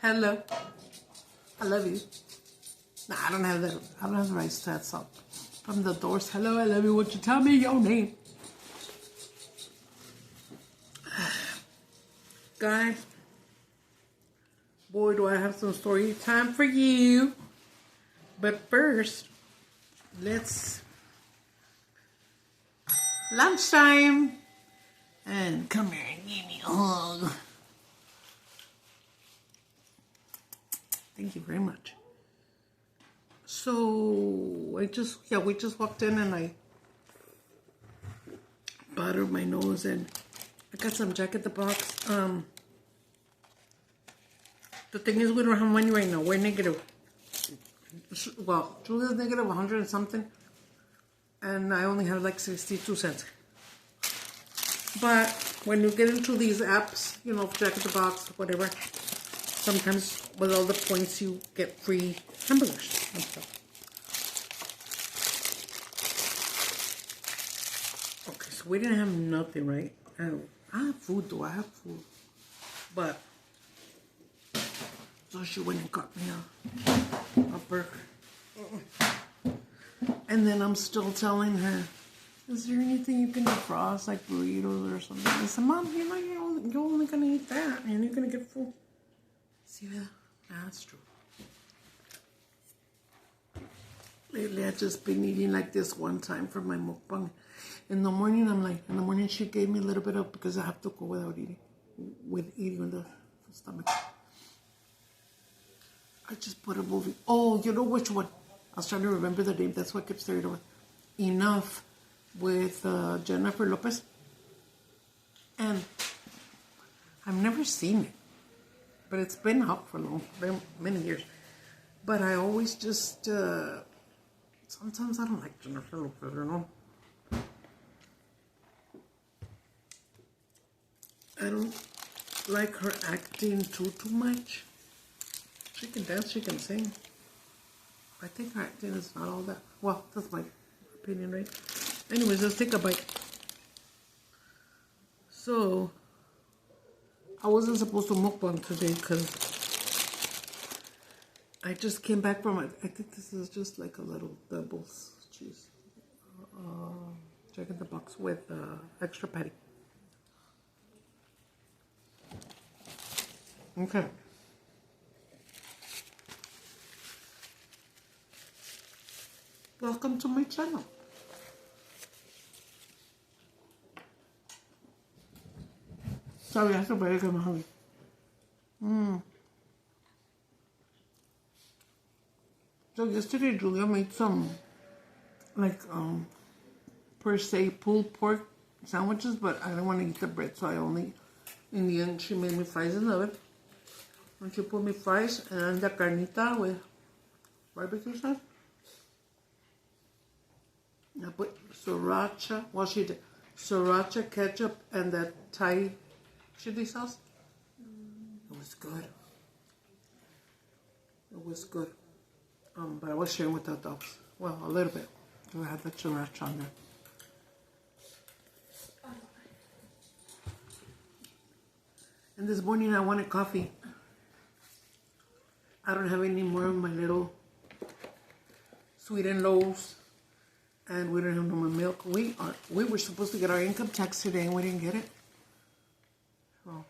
Hello. I love you. Nah, I don't have the rights to that song. From the Doors. Hello, I love you. Won't you tell me your name? Guys, boy, do I have some story time for you. But first, let's lunchtime. And come here and give me a hug. Thank you very much. So we just walked in and I buttered my nose and I got some Jack in the Box. The thing is, we don't have money right now. We're negative. Well, Julia's negative 100 and something, and I only have like 62 cents. But when you get into these apps, you know, Jack in the Box, whatever, sometimes with all the points you get free hamburgers and stuff. Okay, so we didn't have nothing, right? I have food though, I have food. But, so she went and got me a burger. And then I'm still telling her, is there anything you can defrost, like burritos or something? I said, Mom, you know, you're only going to eat that, and you're going to get full. See that? That's true. Lately, I've just been eating like this one time for my mukbang. In the morning, she gave me a little bit of, because I have to go without eating, with the stomach. I just put a movie. Oh, you know which one? I was trying to remember the name. That's what kept staring away. Enough with Jennifer Lopez. And I've never seen it. But it's been out for many years. But I always just, sometimes I don't like Jennifer Lopez, you know. I don't like her acting too much. She can dance, she can sing. I think her acting is not all that. Well, that's my opinion, right? Anyways, let's take a bite. So, I wasn't supposed to mukbang today because I just came back from it. I think this is just like a little doubles cheese. Jack in the Box with extra patty. Okay. Welcome to my channel. Sorry, I have to break. I'm hungry. So yesterday, Julia made some, like, per se pulled pork sandwiches, but I didn't want to eat the bread, so in the end, she made me fries in the oven. And she put me fries and the carnita with barbecue sauce. I put sriracha, well, she did sriracha, ketchup, and that Thai chili sauce. It was good. It was good. But I was sharing with the dogs. Well, a little bit. So I had the sriracha on there. And this morning I wanted coffee. I don't have any more of my little sweetened loaves. And we don't have no more milk. We were supposed to get our income tax today and we didn't get it. So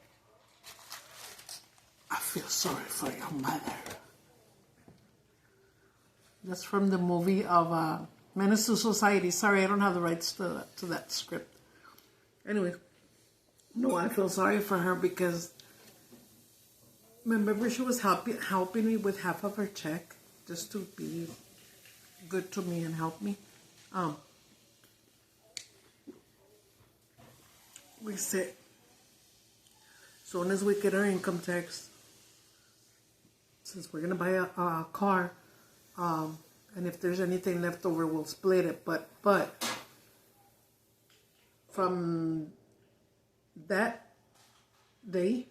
I feel sorry for your mother. That's from the movie of Menace to Society. Sorry, I don't have the rights to that script. Anyway, no, I feel sorry for her because remember she was helping me with half of her check just to be good to me and help me. We said, soon as we get our income tax, since we're gonna buy a car, and if there's anything left over, we'll split it. But from that day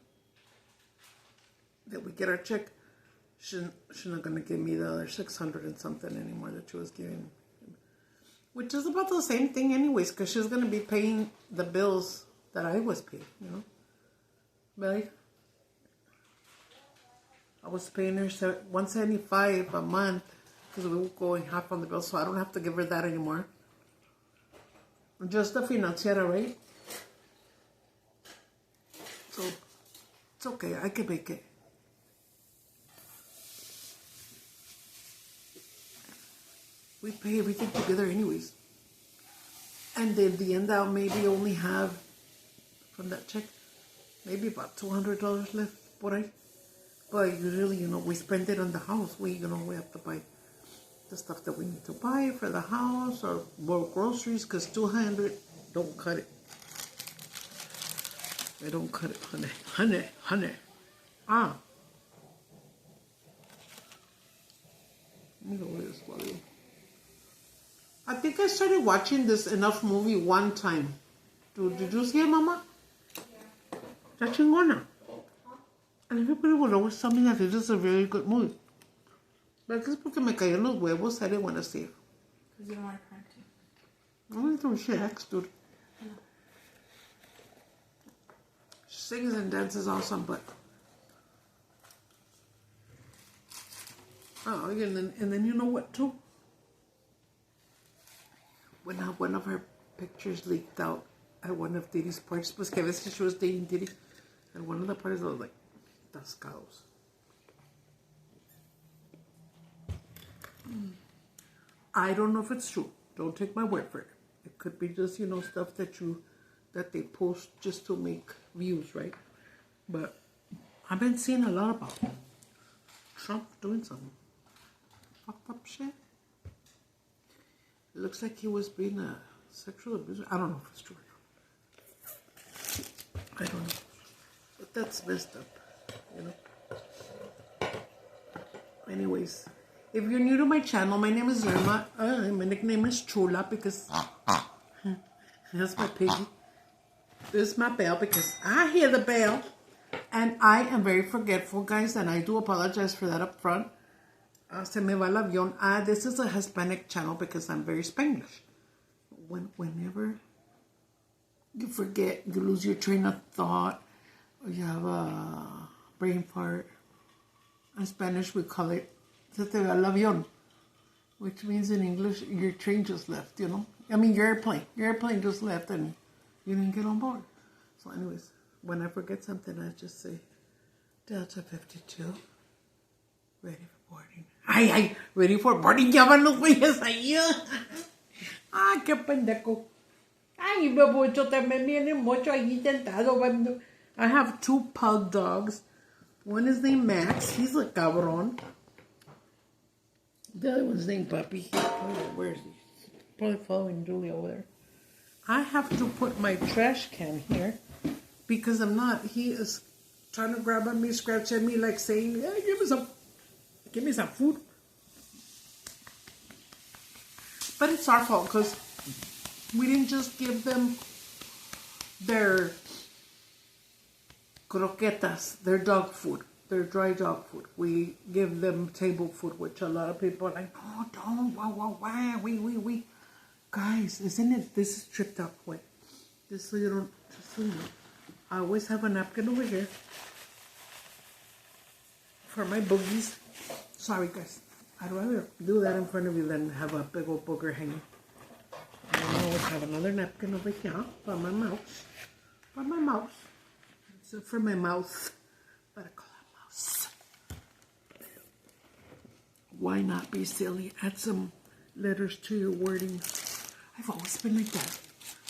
that we get our check, she's not gonna give me the other 600 and something anymore that she was giving. Which is about the same thing anyways, because she's going to be paying the bills that I was paying, you know? Right? I was paying her $175 a month because we were going half on the bill, so I don't have to give her that anymore. Just the financiera, right? So it's okay. I can make it. We pay everything together anyways. And then the end I'll maybe only have from that check maybe about $200 left por ahí. But usually, we spend it on the house. We have to buy the stuff that we need to buy for the house or more groceries because $200 don't cut it. They don't cut it, honey. Ah. Let me go with this volume. I think I started watching this Enough movie one time. Did you see it, Mama? Yeah. Está chingona. And everybody will always tell me that it is a very good movie. But I guess porque me cayó en los huevos, I didn't want to see it. Because you don't want to cry too. I don't know, she acts, dude. She sings and dances awesome, but... Oh, and then you know what, too? When one of her pictures leaked out at one of Diddy's parties, pues que a veces she was dating Diddy, and one of the parties I was like, Tascados. I don't know if it's true. Don't take my word for it. It could be just, stuff that they post just to make views, right? But I've been seeing a lot about Trump doing some fucked up shit. It looks like he was being a sexual abuser. I don't know if it's true or not. I don't know. But that's messed up, Anyways, if you're new to my channel, my name is Irma. My nickname is Chula because that's my piggy. This is my bell because I hear the bell. And I am very forgetful, guys, and I do apologize for that up front. Se me va el avión. This is a Hispanic channel because I'm very Spanglish. Whenever you forget, you lose your train of thought, or you have a brain fart. In Spanish, we call it se te va el avión, which means in English, your train just left, I mean, your airplane just left and you didn't get on board. So anyways, when I forget something, I just say, Delta 52, ready for boarding. Ay, ready for boarding. Ya van los güeyes ahí. Qué pendejo. Ay, babucho, también viene mucho ahí sentado. I have 2 pug dogs. One is named Max. He's a cabrón. The other one's named Puppy. Where is he? Probably following Julie over there. I have to put my trash can here because he is trying to grab at me, scratch at me, like saying, hey, give me some food. But it's our fault because we didn't just give them their croquetas, their dog food, their dry dog food. We give them table food, which a lot of people are like, oh, don't, wow, we. Guys, this is tripped up way. Just so you know. I always have a napkin over here for my boogies. Sorry, guys. I'd rather do that in front of you than have a big old booger hanging. I always have another napkin over here for my mouse. For my mouse. So for my mouth. But I call it mouse. Why not be silly? Add some letters to your wording. I've always been like that.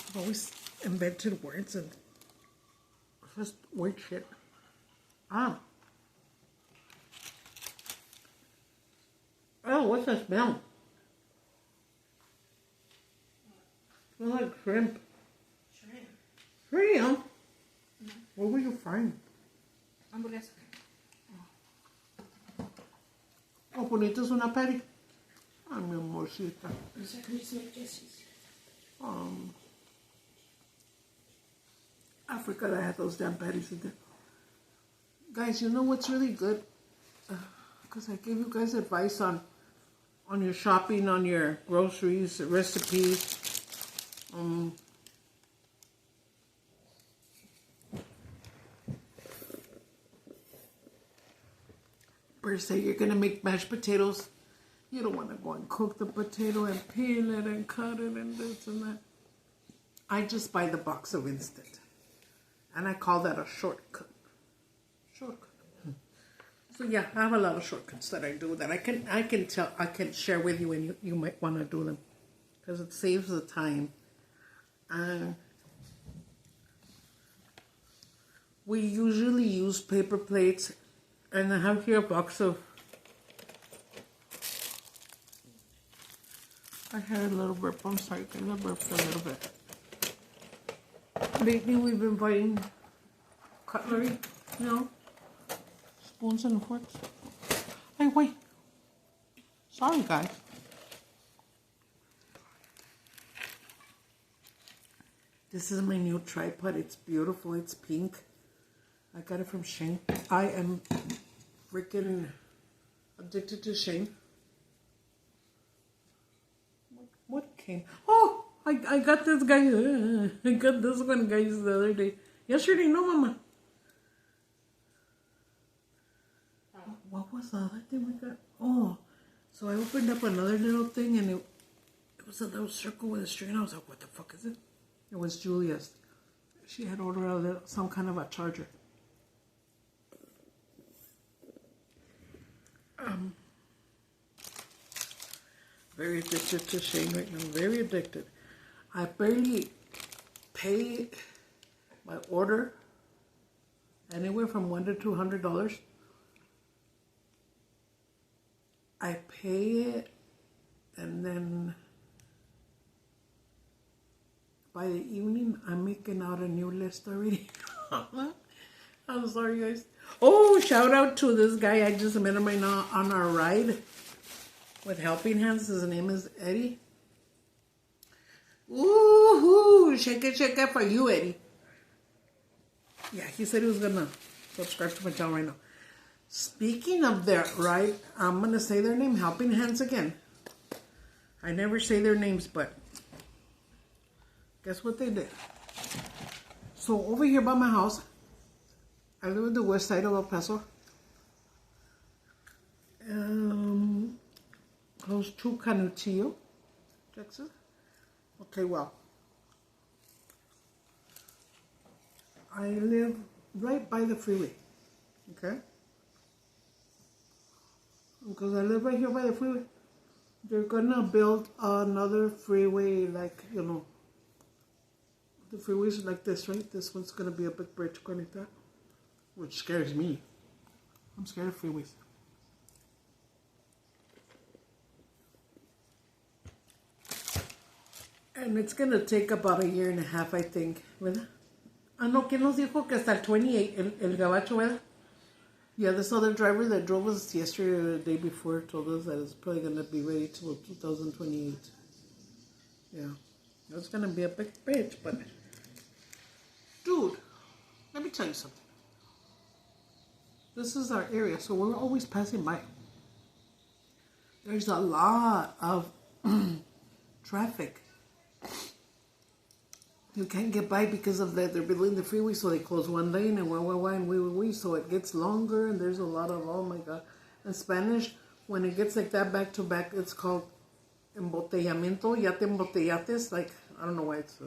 I've always invented words and just weird shit. Oh, what's that smell? It smells like shrimp. Shrimp? Mm-hmm. What were you frying? Hamburguesa. Oh, bonita es una patty. Ay, mi amorcita. I forgot I had those damn patties in there. Guys, you know what's really good? Because I gave you guys advice on your shopping, on your groceries, recipes. per se. You're gonna make mashed potatoes. You don't want to go and cook the potato and peel it and cut it and this and that. I just buy the box of instant, and I call that a shortcut. Shortcut. So yeah, I have a lot of shortcuts that I do that I can share with you, and you might want to do them because it saves the time. And we usually use paper plates, and I have here a box of. I had a little burp. I'm sorry, I burped a little bit. Lately, we've been buying cutlery, spoons and forks. Hey, wait. Sorry, guys. This is my new tripod. It's beautiful. It's pink. I got it from Shane. I am freaking addicted to Shane. What came? Oh, I got this guy. I got this one, guys, the other day. Yesterday, no, Mama. What was the other thing we got? Oh, so I opened up another little thing, and it was a little circle with a string. I was like, what the fuck is it? It was Julia's. She had ordered some kind of a charger. Very addicted to Shane right now. Very addicted. I barely pay my order anywhere from $100 to $200. I pay it, and then by the evening, I'm making out a new list already. I'm sorry, guys. Oh, shout out to this guy I just met him right now on our ride with Helping Hands. His name is Eddie. Woohoo! Shake it for you, Eddie. Yeah, he said he was gonna subscribe to my channel right now. Speaking of that, right, I'm gonna say their name, Helping Hands again. I never say their names, but guess what they did? So over here by my house, I live in the west side of El Paso. Close to Canutillo, Texas. Okay, well, I live right by the freeway, okay? Because I live right here by the freeway. They're gonna build another freeway, like, the freeways like this, right? This one's gonna be a big bridge going like that, which scares me. I'm scared of freeways. And it's going to take about 1.5 years, I think, ¿verdad? Ah, no, ¿quién nos dijo que hasta el 28, el gabacho, ¿verdad? Yeah, this other driver that drove us yesterday or the day before told us that it's probably going to be ready till 2028. Yeah, it's going to be a big bitch, but... Dude, let me tell you something. This is our area, so we're always passing by. There's a lot of traffic. You can't get by because of that. They're building the freeway, so they close one lane and we, so it gets longer, and there's a lot of, oh my God. In Spanish, when it gets like that back to back, it's called embotellamiento. Ya te embotellates, like, I don't know why it's,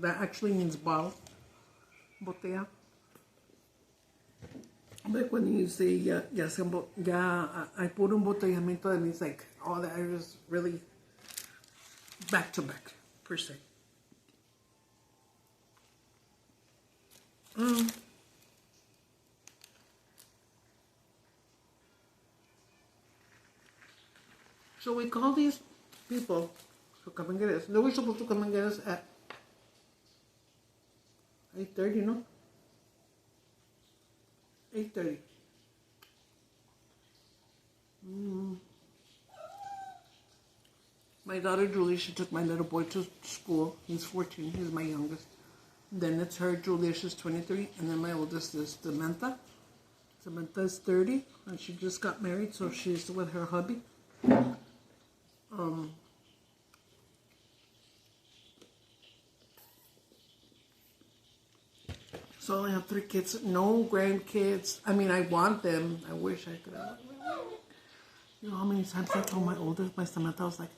that actually means bottle. Botella. Like when you say, I put embotellamiento, that means like, oh, that is really back to back, per se. So we call these people to come and get us. They were supposed to come and get us at 8:30, no? 8:30. My daughter Julie, she took my little boy to school. He's 14. He's my youngest. Then it's her, Julia, she's 23. And then my oldest is Samantha. Samantha is 30. And she just got married, so she's with her hubby. So I have 3 kids, no grandkids. I mean, I want them. I wish I could have. You know how many times I told my oldest, my Samantha, I was like,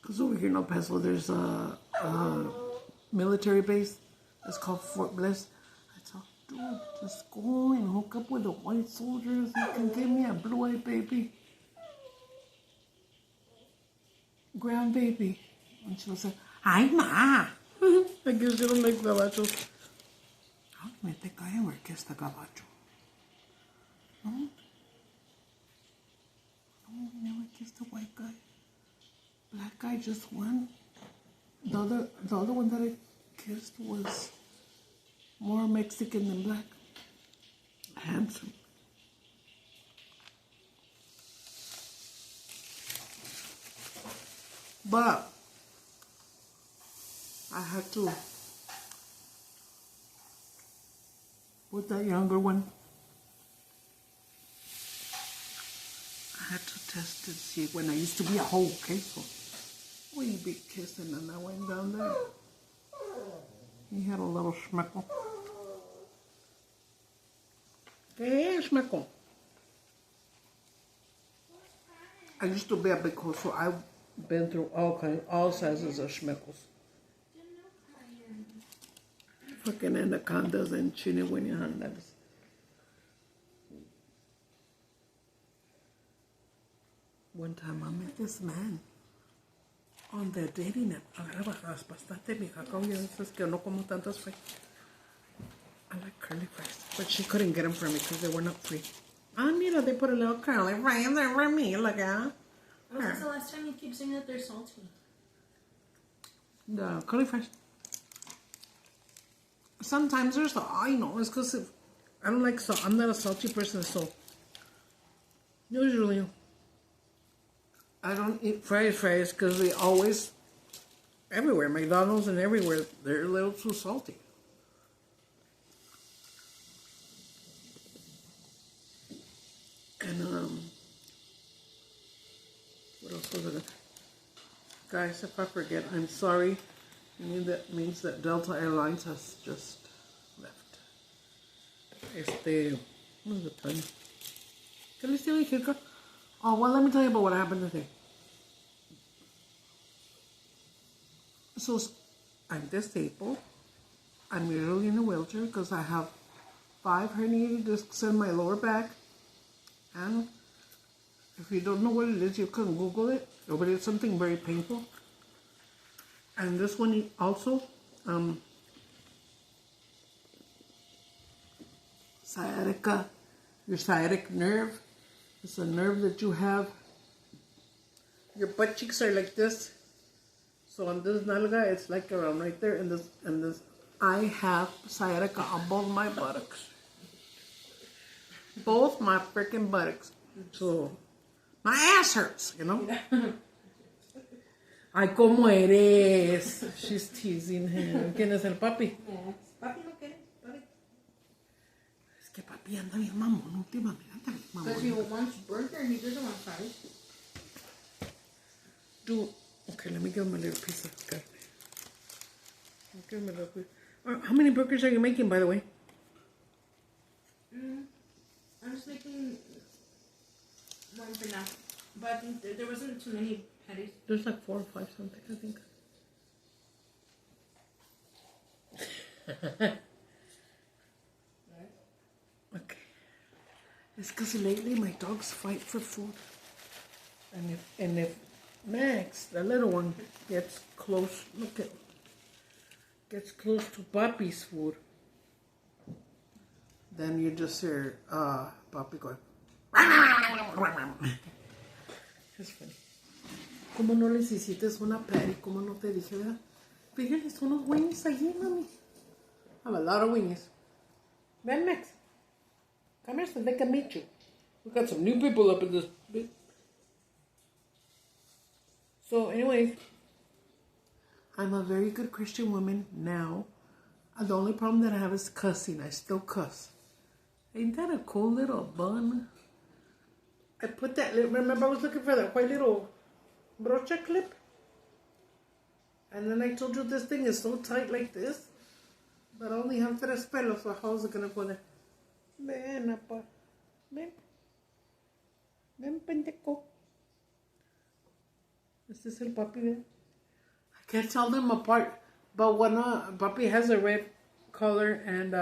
because over here in El Paso, there's a military base. It's called Fort Bliss. I told, dude, just go and hook up with the white soldiers. You can give me a blue-eyed baby. Grandbaby. And she was like, ay, ma. I guess you don't like gabachos. Ay, me te cae güey que está gabacho. No? No, we never kissed a white guy. Black guy, just one. The other one that I kissed was more Mexican than black. Handsome. But I had to, with that younger one, I had to test to see when I used to be a hoe, okay? So we'd be kissing and I went down there. He had a little schmeckle. Hey, schmeckle. I used to be a big hoe, so I've been through all sizes of schmeckles. Fucking anacondas and chiniwinihandas. One time I met this man on the dating app. Agarraba bastante mi jaca. Oye, es que no como tantos fries. I like curly fries, but she couldn't get them for me because they were not free. Ah, mira, they put a little curly fry in there for me. Look at When was the last time you keep saying that they're salty? the curly fries. Sometimes there's I know it's because I don't like salt. I'm not a salty person, so usually I don't eat fries because they always everywhere, McDonald's and everywhere, they're a little too salty. And what else was it? Guys, if I forget, I'm sorry. That means that Delta Airlines has just left. What is it time? Can we still eat? Oh, well, let me tell you about what happened today. So, I'm disabled. I'm usually in a wheelchair because I have 5 herniated discs in my lower back. And if you don't know what it is, you can Google it. But it's something very painful. And this one also, sciatica, your sciatic nerve. It's a nerve that you have. Your butt cheeks are like this. So on this nalga, it's like around right there. And this, I have sciatica on both my buttocks. Both my freaking buttocks. So my ass hurts, you know. Ay, ¿cómo eres? She's teasing him. ¿Quién es el papi? Yes. Papi no quiere. Papi. Es que papi anda bien mamón últimamente. Anda bien mamón. Because he wants burger and he doesn't want fries. Dude, okay, let me give him a little piece of carne. Give him a little piece. How many burgers are you making, by the way? I'm just making one for now. But I think there wasn't too many patties. There's like 4 or 5 something, I think. Okay. It's because lately my dogs fight for food. And if Max, the little one, gets close, gets close to Papi's food, then you just hear Papi going. Es funny. ¿Cómo no les hiciste una patty? ¿Cómo no te dije, verdad? Pídales unos wings allí, mami. I have a lot of wings. Ven, Max. Come here so they can meet you. We got some new people up in this bit. So, anyway, I'm a very good Christian woman now. The only problem that I have is cussing. I still cuss. Ain't that a cool little bun? I put that, remember I was looking for that white little brocha clip? And then I told you this thing is so tight like this. But I only have tres pelos, so how is it gonna go there? Ven, apa. Ven. Ven, pendejo. This is el papi, ven. I can't tell them apart. But when papi has a red color and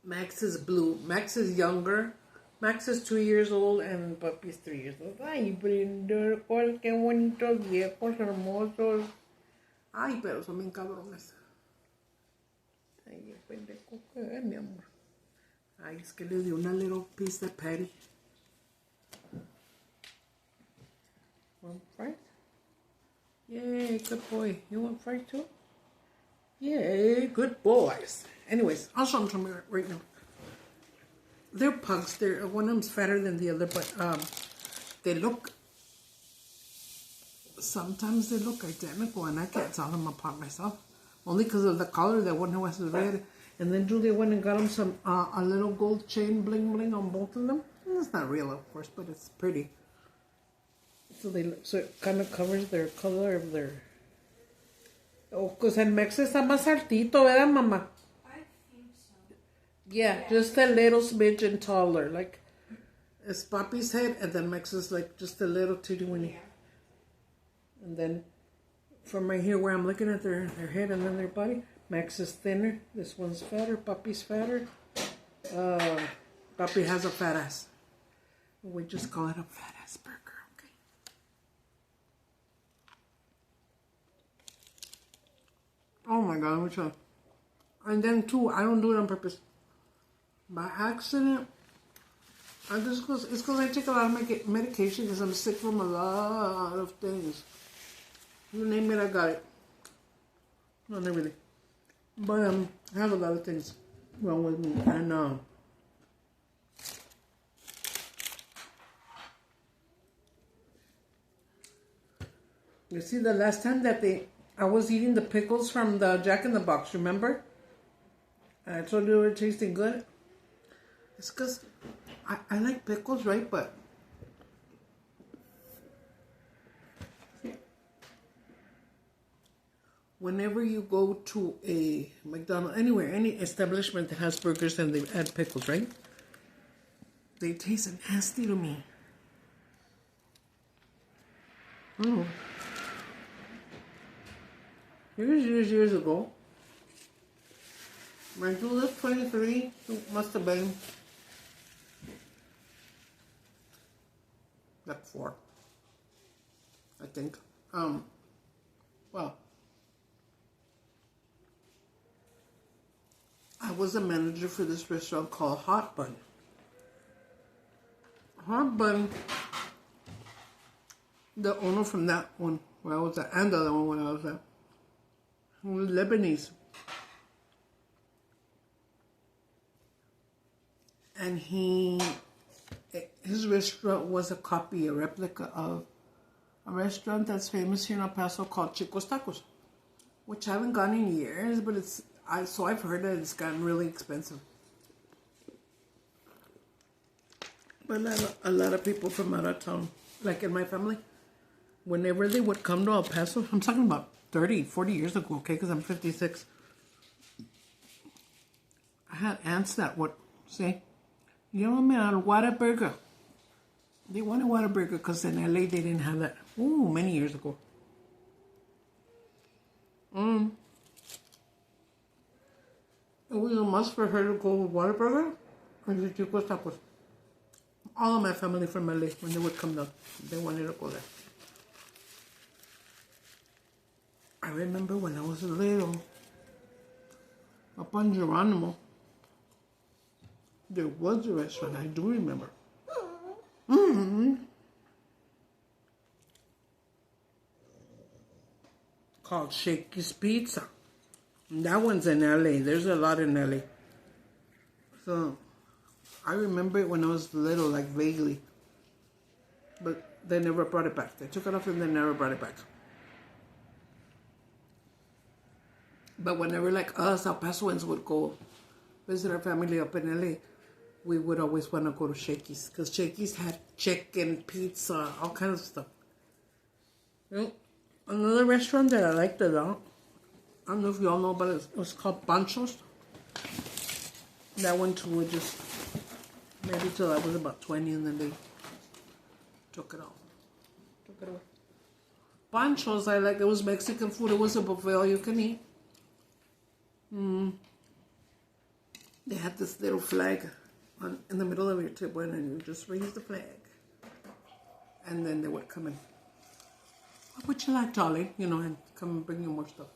Max is blue. Max is younger. Max is 2 years old and papi is 3 years old. Ay, Brindor, qué bonitos viejos, hermosos. Ay, pero son bien cabrones. Ay, pendejo, ¿qué, mi amor? Ay, es que le dio una little piece de patty. Want fries? Yay, good boy. You want fries too? Yay, good boys. Anyways, I'll show them to me right now. They're pugs. One of them's fatter than the other, but they look. Sometimes they look identical, and I can't tell them apart myself, only because of the color. That one was red, and then Julia went and got them some a little gold chain bling bling on both of them. It's not real, of course, but it's pretty. So it kind of covers their color of their. Oh, because el Mex está más altito, ¿verdad, mamá? Yeah, just a little smidgen taller. Like, it's Papi's head, and then Max is like just a little teeny weeny. And then from right here where I'm looking at their head and then their body, Max is thinner. This one's fatter. Papi's fatter. Papi has a fat ass. We just call it a fat ass burger, okay? Oh my God, which one? And then too, I don't do it on purpose. By accident, it's because I take a lot of medication because I'm sick from a lot of things. You name it, I got it. No, not really. But I have a lot of things wrong with me. And you see, the last time that I was eating the pickles from the Jack in the Box, remember? I told you they were tasting good. It's because I like pickles, right? But whenever you go to a McDonald's, anywhere, any establishment that has burgers and they add pickles, right? They taste nasty to me. Years ago, when I was 23, it must have been like 4, I think. Well, I was a manager for this restaurant called Hot Bun. Hot Bun, the owner from that one where I was at, and the other one when I was at, he was Lebanese. And his restaurant was a replica of a restaurant that's famous here in El Paso called Chico's Tacos, which I haven't gone in years, but I've heard that it's gotten really expensive. But a lot of people from out of town, like in my family, whenever they would come to El Paso, I'm talking about 30, 40 years ago, okay, because I'm 56. I had aunts that would say, llévame al Whataburger. They wanted Whataburger because in LA they didn't have that. Ooh, many years ago. It was a must for her to go with Whataburger and the Chico's Tacos. All of my family from LA, when they would come down, they wanted to go there. I remember when I was little, up on Geronimo, there was a restaurant, I do remember. Called Shakey's Pizza. And that one's in LA. There's a lot in LA. So, I remember it when I was little, like vaguely. But they never brought it back. They took it off and they never brought it back. But whenever, like us, El Pasoans would go visit our family up in LA, we would always want to go to Shakey's. Because Shakey's had chicken, pizza, all kinds of stuff. You know, another restaurant that I liked a lot, I don't know if you all know, but it was called Panchos. That one too would just maybe till I was about 20, and then they took it off. Took it away. Panchos, I like. It was Mexican food. It was a buffet, all you can eat. They had this little flag in the middle of your table, and you just raise the flag. And then they would come in. What would you like, Charlie? You know, and come and bring you more stuff.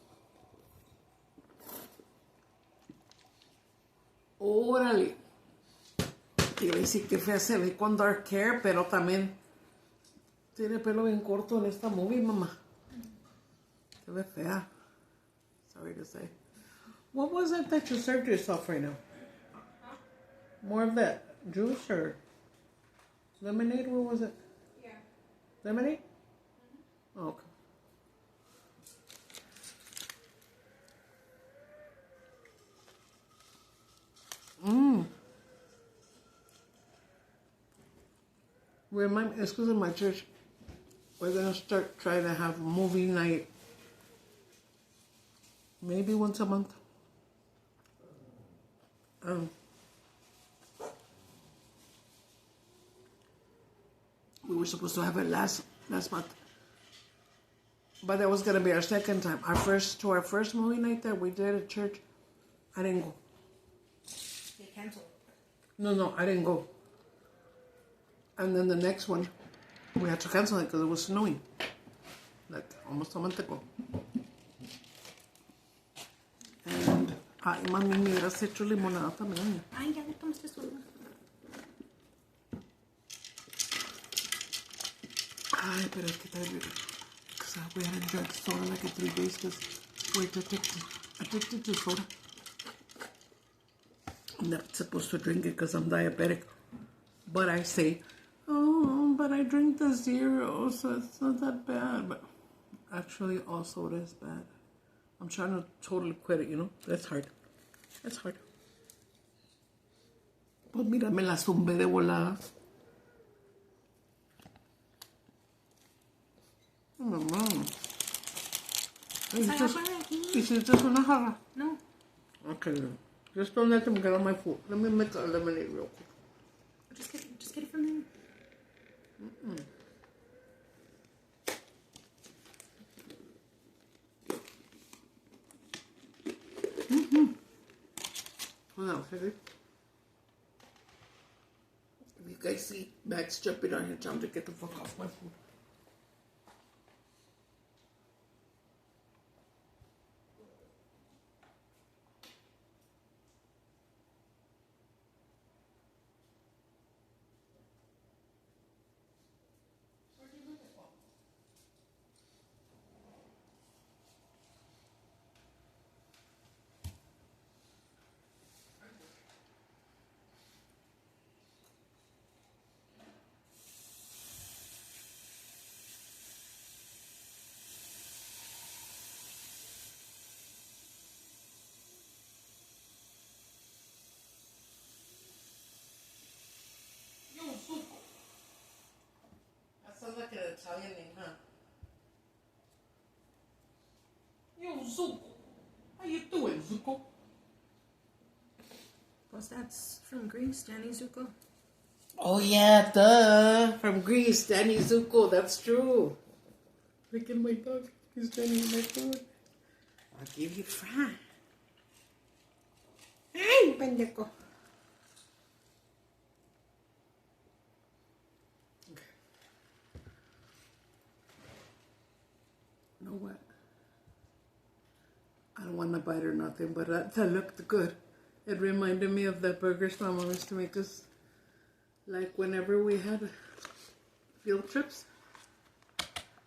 Órale. Te iba a decir que fea se ve con dark hair, pero también tiene pelo bien corto en esta movie, mamá. Se ve fea. Sorry to say. What was it that you served yourself right now? More of that juice or lemonade? What was it? Yeah. Lemonade? Oh, okay. It's because of my church. We're going to start trying to have movie night maybe once a month. We were supposed to have it last month. But that was going to be our second time. Our first movie night that we did at church, I didn't go. They canceled. No, I didn't go. And then the next one, we had to cancel it because it was snowing. Like almost a month ago. And, ay, mami, me hubieras hecho limonada también. Ay, ya le tomaste solo. Ay, pero es que está bien. Because we hadn't drank soda like in 3 days because we're addicted to soda. I'm not supposed to drink it because I'm diabetic. But I say, oh, but I drink the zero, so it's not that bad. But actually, all soda is bad. I'm trying to totally quit it, you know? That's hard. That's hard. Pues mira, me la zumbé de volada. Mamá. ¿Hiciste una jarra? No. Okay, then. Just don't let them get on my food. Let me make a lemonade real quick. Just get it from there. Hold on, okay? If you guys see Max jumping on here, tell him to get the fuck off my food. Zuko. That sounds like an Italian name, huh? Yo, Zuko. How you doing, Zuko? Well, that's from Greece, Danny Zuko. Oh, yeah, duh. From Greece, Danny Zuko. That's true. Look at my dog. He's trying to my food. I'll give you fry. Ay, pendejo. Okay. You know what? I don't want to bite or nothing, but that looked good. It reminded me of the burgers my mom used to make us. Like whenever we had field trips,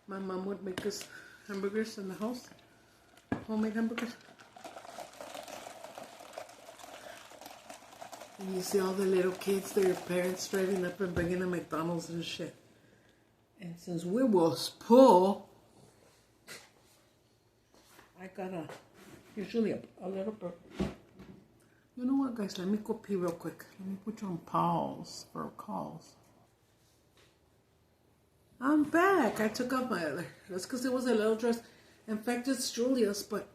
my mom would make us hamburgers in the house. Homemade hamburgers. And you see all the little kids, their parents driving up and bringing them McDonald's and shit. And since we was poor, I got usually a little burger. You know what, guys? Let me go pee real quick. Let me put you on pause for calls. I'm back. I took off my other. That's because it was a little dress. In fact, it's Julia's, but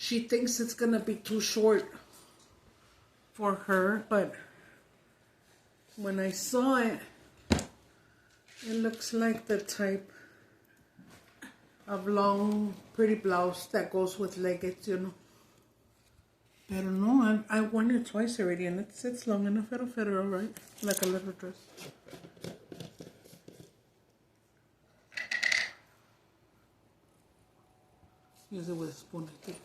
she thinks it's gonna be too short for her, but when I saw it, it looks like the type of long, pretty blouse that goes with leggings, you know. Pero no, I worn it twice already, and it's long enough. It'll fit her all right, like a little dress. Use it with a spoon, I think.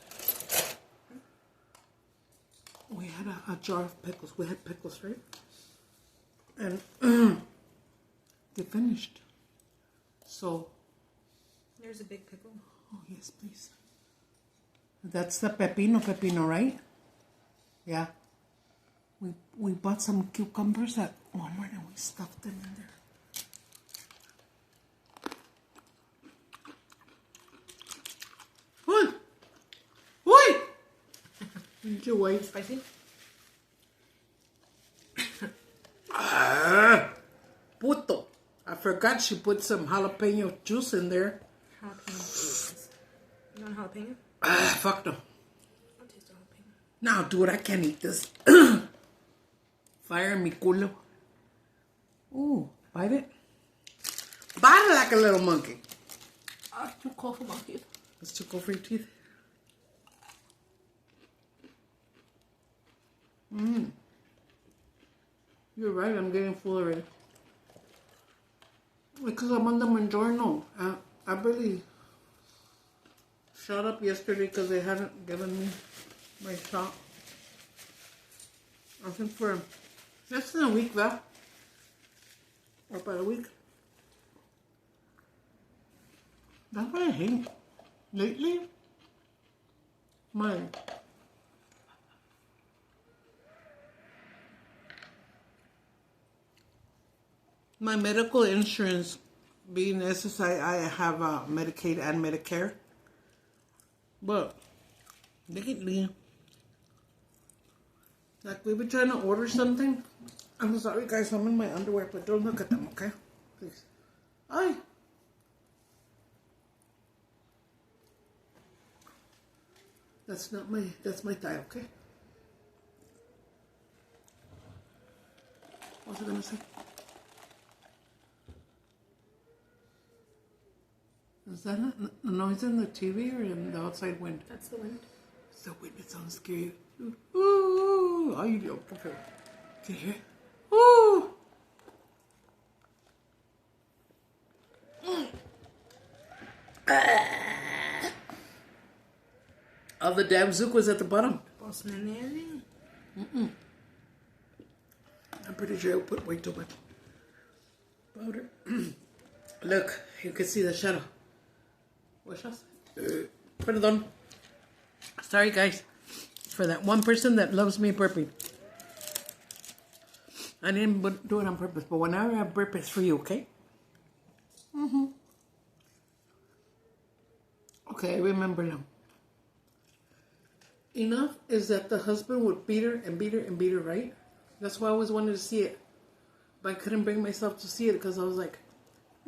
We had a jar of pickles. We had pickles, right? And they finished. So. There's a big pickle. Oh, yes, please. That's the pepino, right? Yeah. We bought some cucumbers at Walmart and we stuffed them in there. Uy! Uy! Did you wait? Spicy? Puto. I forgot she put some jalapeno juice in there. Jalapeno. You want jalapeno? Fuck no. I'll taste the jalapeno. No, dude, I can't eat this. Fire in mi culo. Ooh, bite it. Bite it like a little monkey. Oh, too cold for my teeth. It's too cold for your teeth. You're right, I'm getting full already. Because I'm on the Mangiorno. I really shot up yesterday because they hadn't given me my shot. I think for less than a week, though. Or about a week. That's what I hate. Lately, my medical insurance, being SSI, I have Medicaid and Medicare. But lately, like we've been trying to order something. I'm sorry, guys, I'm in my underwear, but don't look at them, okay? Please. Ay. That's my thigh, okay? What's it gonna say? Is that a noise in the TV or in the outside wind? That's the wind. It's the wind, it sounds scary. Ooh, ay Dios, qué feo. Can you hear it? Ooh! All the damn Zucos at the bottom. I'm pretty sure I put way too much powder. Look, you can see the shadow. What else? Pardon. Sorry, guys. For that one person that loves me burping. I didn't do it on purpose, but whenever I burp, it's for you, okay? Okay, I remember now. Enough is that the husband would beat her and beat her and beat her, right? That's why I always wanted to see it. But I couldn't bring myself to see it because I was like,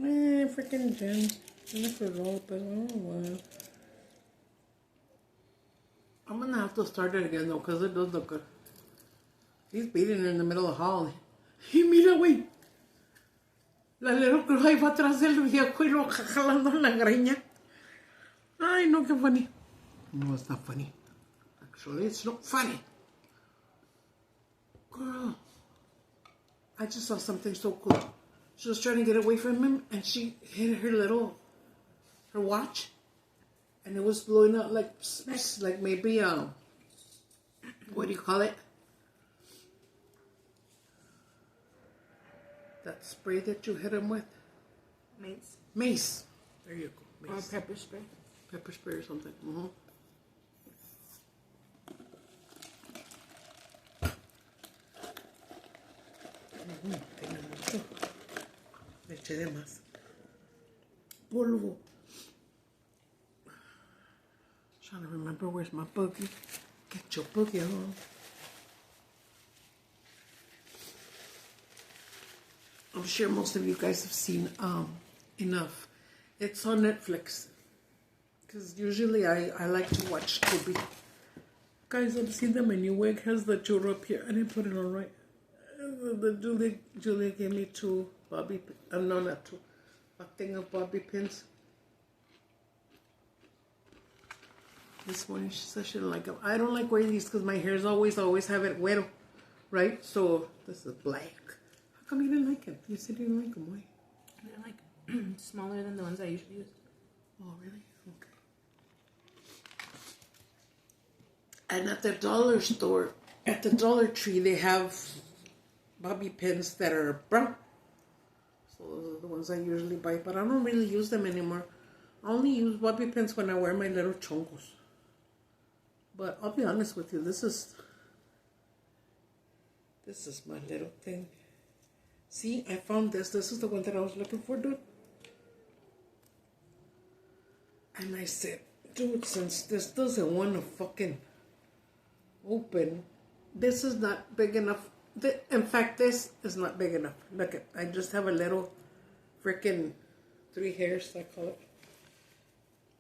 freaking Jen. Jennifer Lopez, I'm going to have to start it again, though, because it does look good. He's beating her in the middle of the hall. Y mira, güey. La little girl ahí va atrás del viejo y lo jalando la greña. Ay, no, qué funny. No, it's not funny. Actually, it's not funny. Girl, I just saw something so cool. She was trying to get away from him, and she hit her watch, and it was blowing out like maybe what do you call it? That spray that you hit him with? Mace. Mace. There you go. Mace. Or pepper spray. Pepper spray or something. Le eché de más. Polvo. Trying to remember where's my boogie. Get your boogie on. I'm sure most of you guys have seen Enough. It's on Netflix. Because usually I like to watch Tubi. Guys, I've seen the menu. Wig has the churro up here. I didn't put it on right. Julia gave me two bobby. No, not two. A thing of bobby pins. This morning she said she didn't like them. I don't like wearing these because my hair's always have it wet, right? So this is black. How come you didn't like it? You said you didn't like them. Why? They're like smaller than the ones I usually use. Oh, really? Okay. And at the dollar store, at the Dollar Tree, they have bobby pins that are brown. So those are the ones I usually buy, but I don't really use them anymore. I only use bobby pins when I wear my little chongos. But I'll be honest with you, this is my little thing. See, I found this. This is the one that I was looking for, dude. And I said, dude, since this doesn't want to fucking open, this is not big enough. In fact, this is not big enough. Look at, I just have a little freaking 3 hairs, I call it.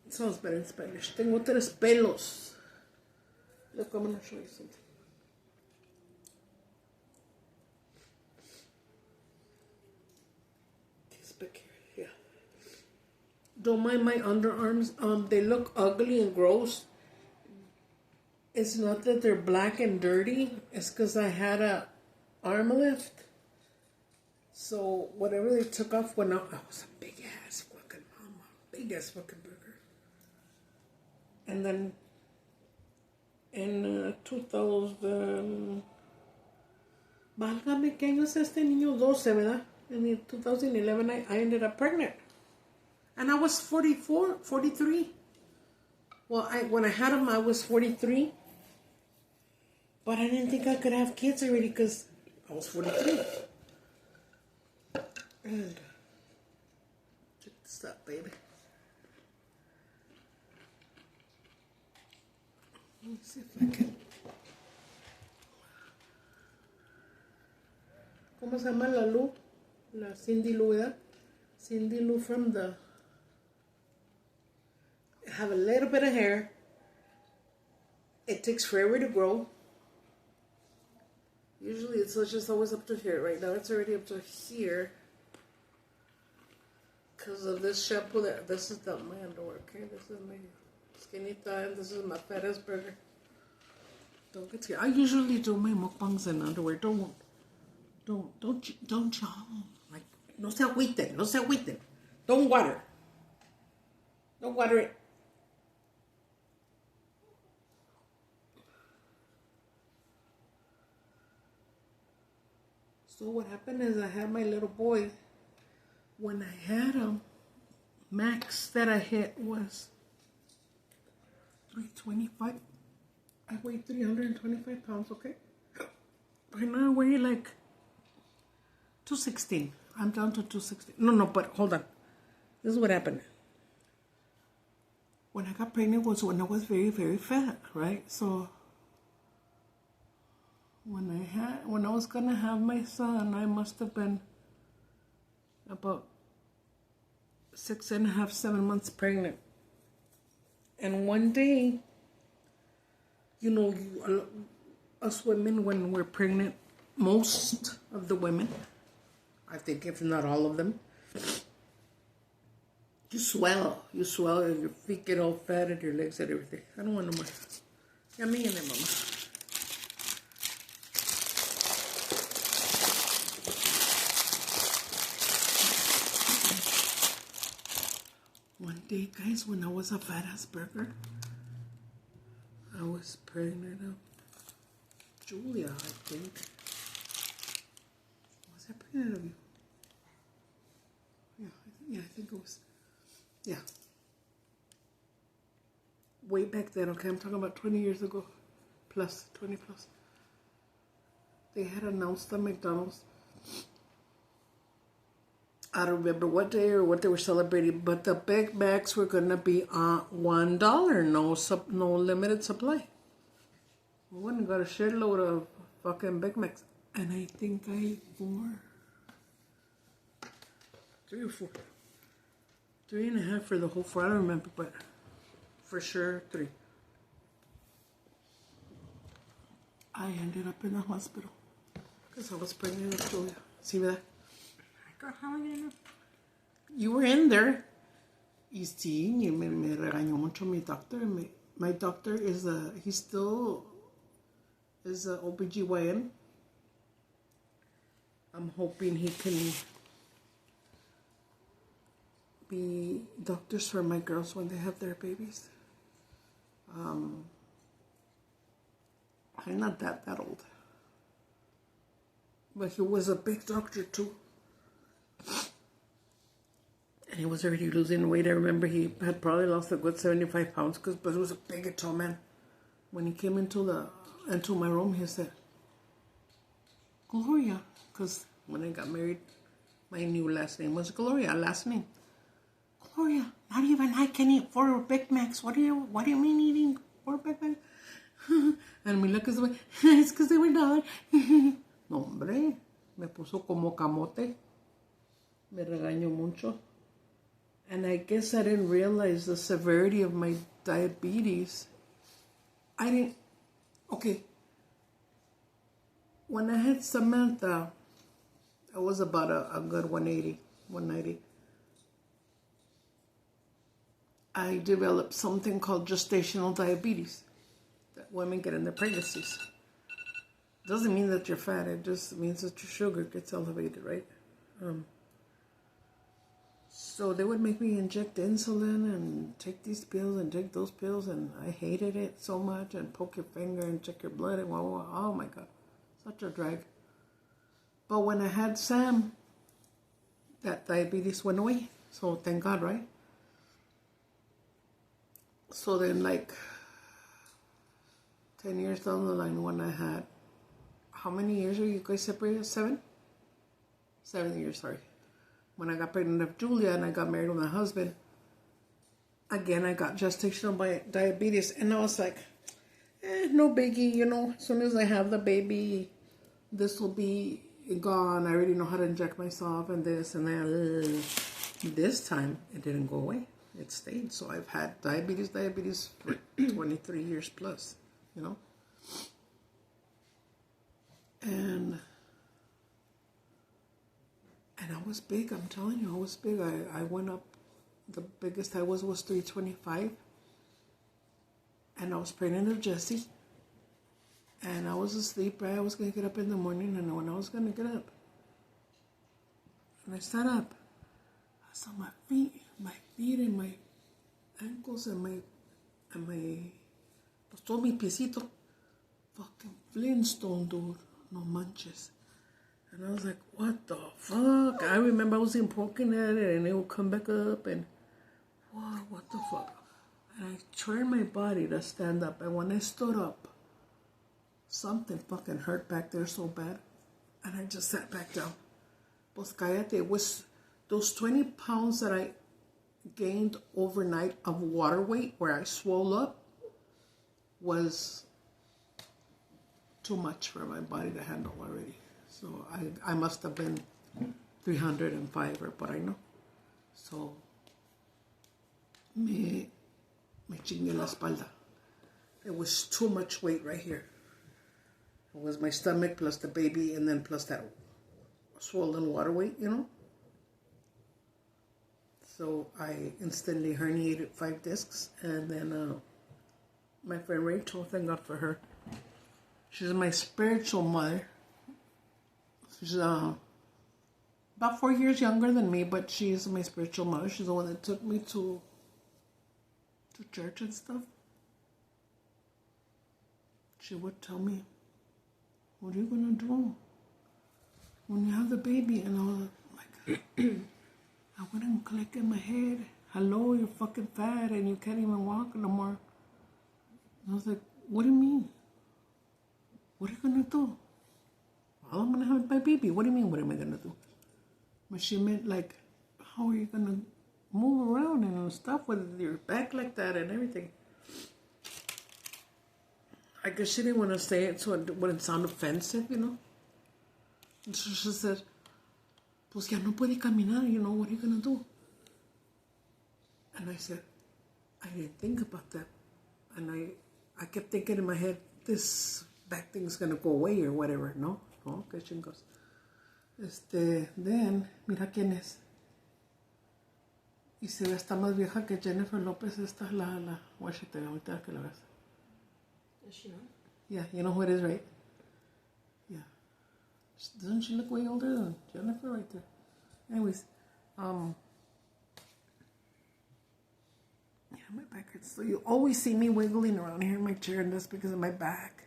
It sounds better in Spanish. Tengo 3 pelos. Look, I'm going to show you something. This back here, yeah. Don't mind my underarms. They look ugly and gross. It's not that they're black and dirty. It's because I had a arm lift. So whatever they took off went out. That was a big ass fucking mama. Big ass fucking burger. And then en 2000... Válgame, ¿qué año es este niño? 12, ¿verdad? In 2011, I ended up pregnant. And I was 43. Well, when I had him, I was 43. But I didn't think I could have kids already because I was 43. And check this out, baby. Let me see if I can. ¿Cómo se llama la Lou? La Cindy Lou, ¿verdad? Cindy Lou from the... Have a little bit of hair. It takes forever to grow. Usually it's just always up to here. Right now it's already up to here. Because of this shampoo. This is not my underwear, okay? This is my skinny thigh and this is my fat ass burger. Don't get scared. I usually do my mukbangs in underwear. Don't y'all. Like, no se agüiten. Don't water. Don't water it. So what happened is I had my little boy. When I had him, max that I hit was 325. I weighed 325 pounds, okay? Right now I weigh like 216. I'm down to 216. No, but hold on. This is what happened. When I got pregnant was when I was very, very fat, right? So when I was gonna have my son, I must have been about 6.5, 7 months pregnant. And one day, you know, us women, when we're pregnant, most of the women, I think if not all of them, you swell, and your feet get all fat and your legs and everything. I don't want no more. Yeah, me and them, mama. One day, guys, when I was a fat ass burger, I was pregnant of Julia, I think. Was I pregnant of you? Yeah, I think it was. Yeah. Way back then, okay, I'm talking about 20 years ago. 20 plus. They had announced at McDonald's. I don't remember what day or what they were celebrating, but the Big Macs were going to be $1. No limited supply. I went and got a shitload of fucking Big Macs. And I think I ate 3 or 4. 3.5 for the whole 4. I don't remember, but for sure 3. I ended up in the hospital because I was pregnant with Julia. See that? Girl, how am I gonna know? You were in there. Y sí, y me regañó mucho mi doctor. My doctor is he still is a OBGYN. I'm hoping he can be doctors for my girls when they have their babies. I'm not that old. But he was a big doctor too. And he was already losing weight. I remember he had probably lost a good 75 pounds but he was a big tall man. When he came into my room, he said, Gloria, because when I got married, my new last name was Gloria, last name. Gloria, not even I can eat 4 Big Macs. What do you mean eating 4 Big Macs? And me look as well, it's because they were not. No, hombre, me puso como camote. Me regañó mucho. And I guess I didn't realize the severity of my diabetes. Okay. When I had Samantha, I was about a good 190. I developed something called gestational diabetes that women get in their pregnancies. Doesn't mean that you're fat. It just means that your sugar gets elevated, right? So they would make me inject insulin and take these pills and take those pills, and I hated it so much, and poke your finger and check your blood, and oh my God, such a drag. But when I had Sam, that diabetes went away, so thank God, right? So then, like 10 years down the line, when I had, how many years are you guys separated? 7 years, sorry. When I got pregnant with Julia and I got married with my husband, again, I got gestational diabetes. And I was like, no biggie, as soon as I have the baby, this will be gone. I already know how to inject myself and this and that. This time, it didn't go away. It stayed. So I've had diabetes for 23 years plus, And I was big, I'm telling you, I was big. I went up, the biggest I was 325. And I was pregnant with Jesse. And I was asleep, right? I was going to get up in the morning, and when I was going to get up, and I sat up, I saw my feet and my ankles and my pues todo mi piecito, fucking Flintstone, dude, no manches. And I was like, what the fuck? I remember I was poking at it, and it would come back up, and what the fuck? And I trained my body to stand up, and when I stood up, something fucking hurt back there so bad, and I just sat back down. Pues cállate, it was those 20 pounds that I gained overnight of water weight, where I swole up, was too much for my body to handle already. So I must have been 305 or por ahí, no. So me chingué la espalda. It was too much weight right here. It was my stomach plus the baby, and then plus that swollen water weight, So I instantly herniated 5 discs, and then my friend Rachel, thank God for her, she's my spiritual mother. She's about 4 years younger than me, but she's my spiritual mother. She's the one that took me to church and stuff. She would tell me, what are you going to do when you have the baby? And I was like, I wouldn't click in my head, hello, you're fucking fat and you can't even walk no more. And I was like, what do you mean? What are you going to do? Well, I'm going to have my baby. What do you mean, what am I going to do? But she meant, like, how are you going to move around and stuff with your back like that and everything? I guess she didn't want to say it so it wouldn't sound offensive, And so she said, pues ya no puede caminar, what are you going to do? And I said, I didn't think about that. And I kept thinking in my head, this that thing's gonna go away or whatever. No, que chingos. Then, mira quién es. Y se ve hasta más vieja que Jennifer Lopez. Esta es la guachete, ahorita que la ves. Does she know? Yeah, you know who it is, right? Yeah. Doesn't she look way older than Jennifer right there? Anyways, yeah, my back hurts. So you always see me wiggling around here in my chair, and that's because of my back.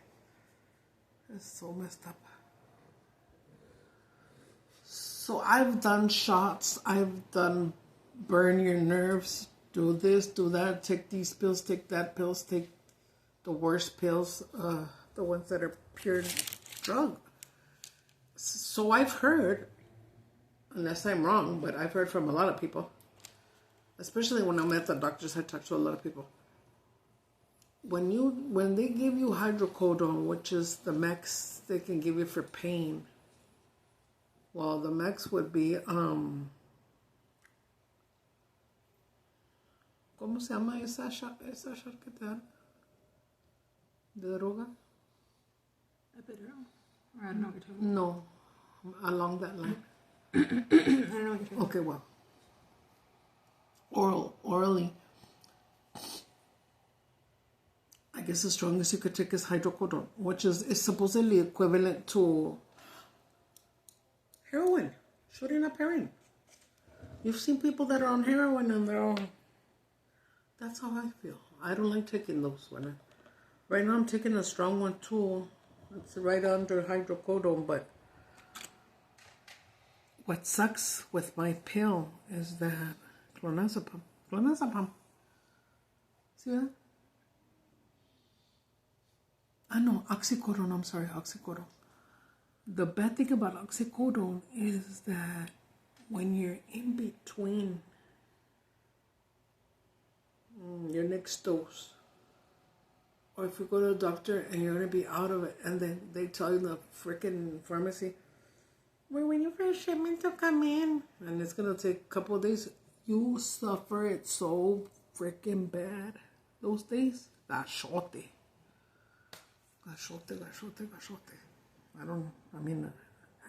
It's so messed up. So I've done shots. I've done burn your nerves, do this, do that, take these pills, take that pills, take the worst pills, the ones that are pure drug. So I've heard, unless I'm wrong, but I've heard from a lot of people, especially when I'm at the doctors, I talk to a lot of people. When they give you hydrocodone, which is the max they can give you for pain, well, the max would be, ¿cómo se llama esa shot que te dan? ¿De droga? Epidural? Or I don't know what you're talking about. No, along that line. I don't know what you're talking about. Okay, well, orally, I guess the strongest you could take is hydrocodone, which is supposedly equivalent to heroin, shooting up heroin. You've seen people that are on heroin and they're all... That's how I feel. I don't like taking those. Right now I'm taking a strong one too. It's right under hydrocodone, but what sucks with my pill is that clonazepam. See that? No, oxycodone. I'm sorry, oxycodone. The bad thing about oxycodone is that when you're in between your next dose, or if you go to the doctor and you're going to be out of it, and then they tell you in the freaking pharmacy, we're waiting for a shipment to come in, and it's going to take a couple of days, you suffer it so freaking bad. Those days, gachote.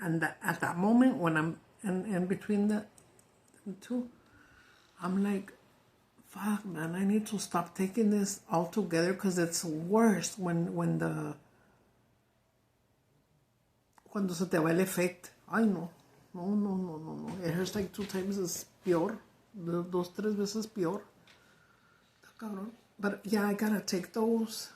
And at that moment when I'm in between the two, I'm like, fuck, man, I need to stop taking this altogether because it's worse cuando se te va el efecto. Ay, no. It hurts like 2 times as peor. 2-3 veces peor. Está cabrón. But yeah, I gotta take those.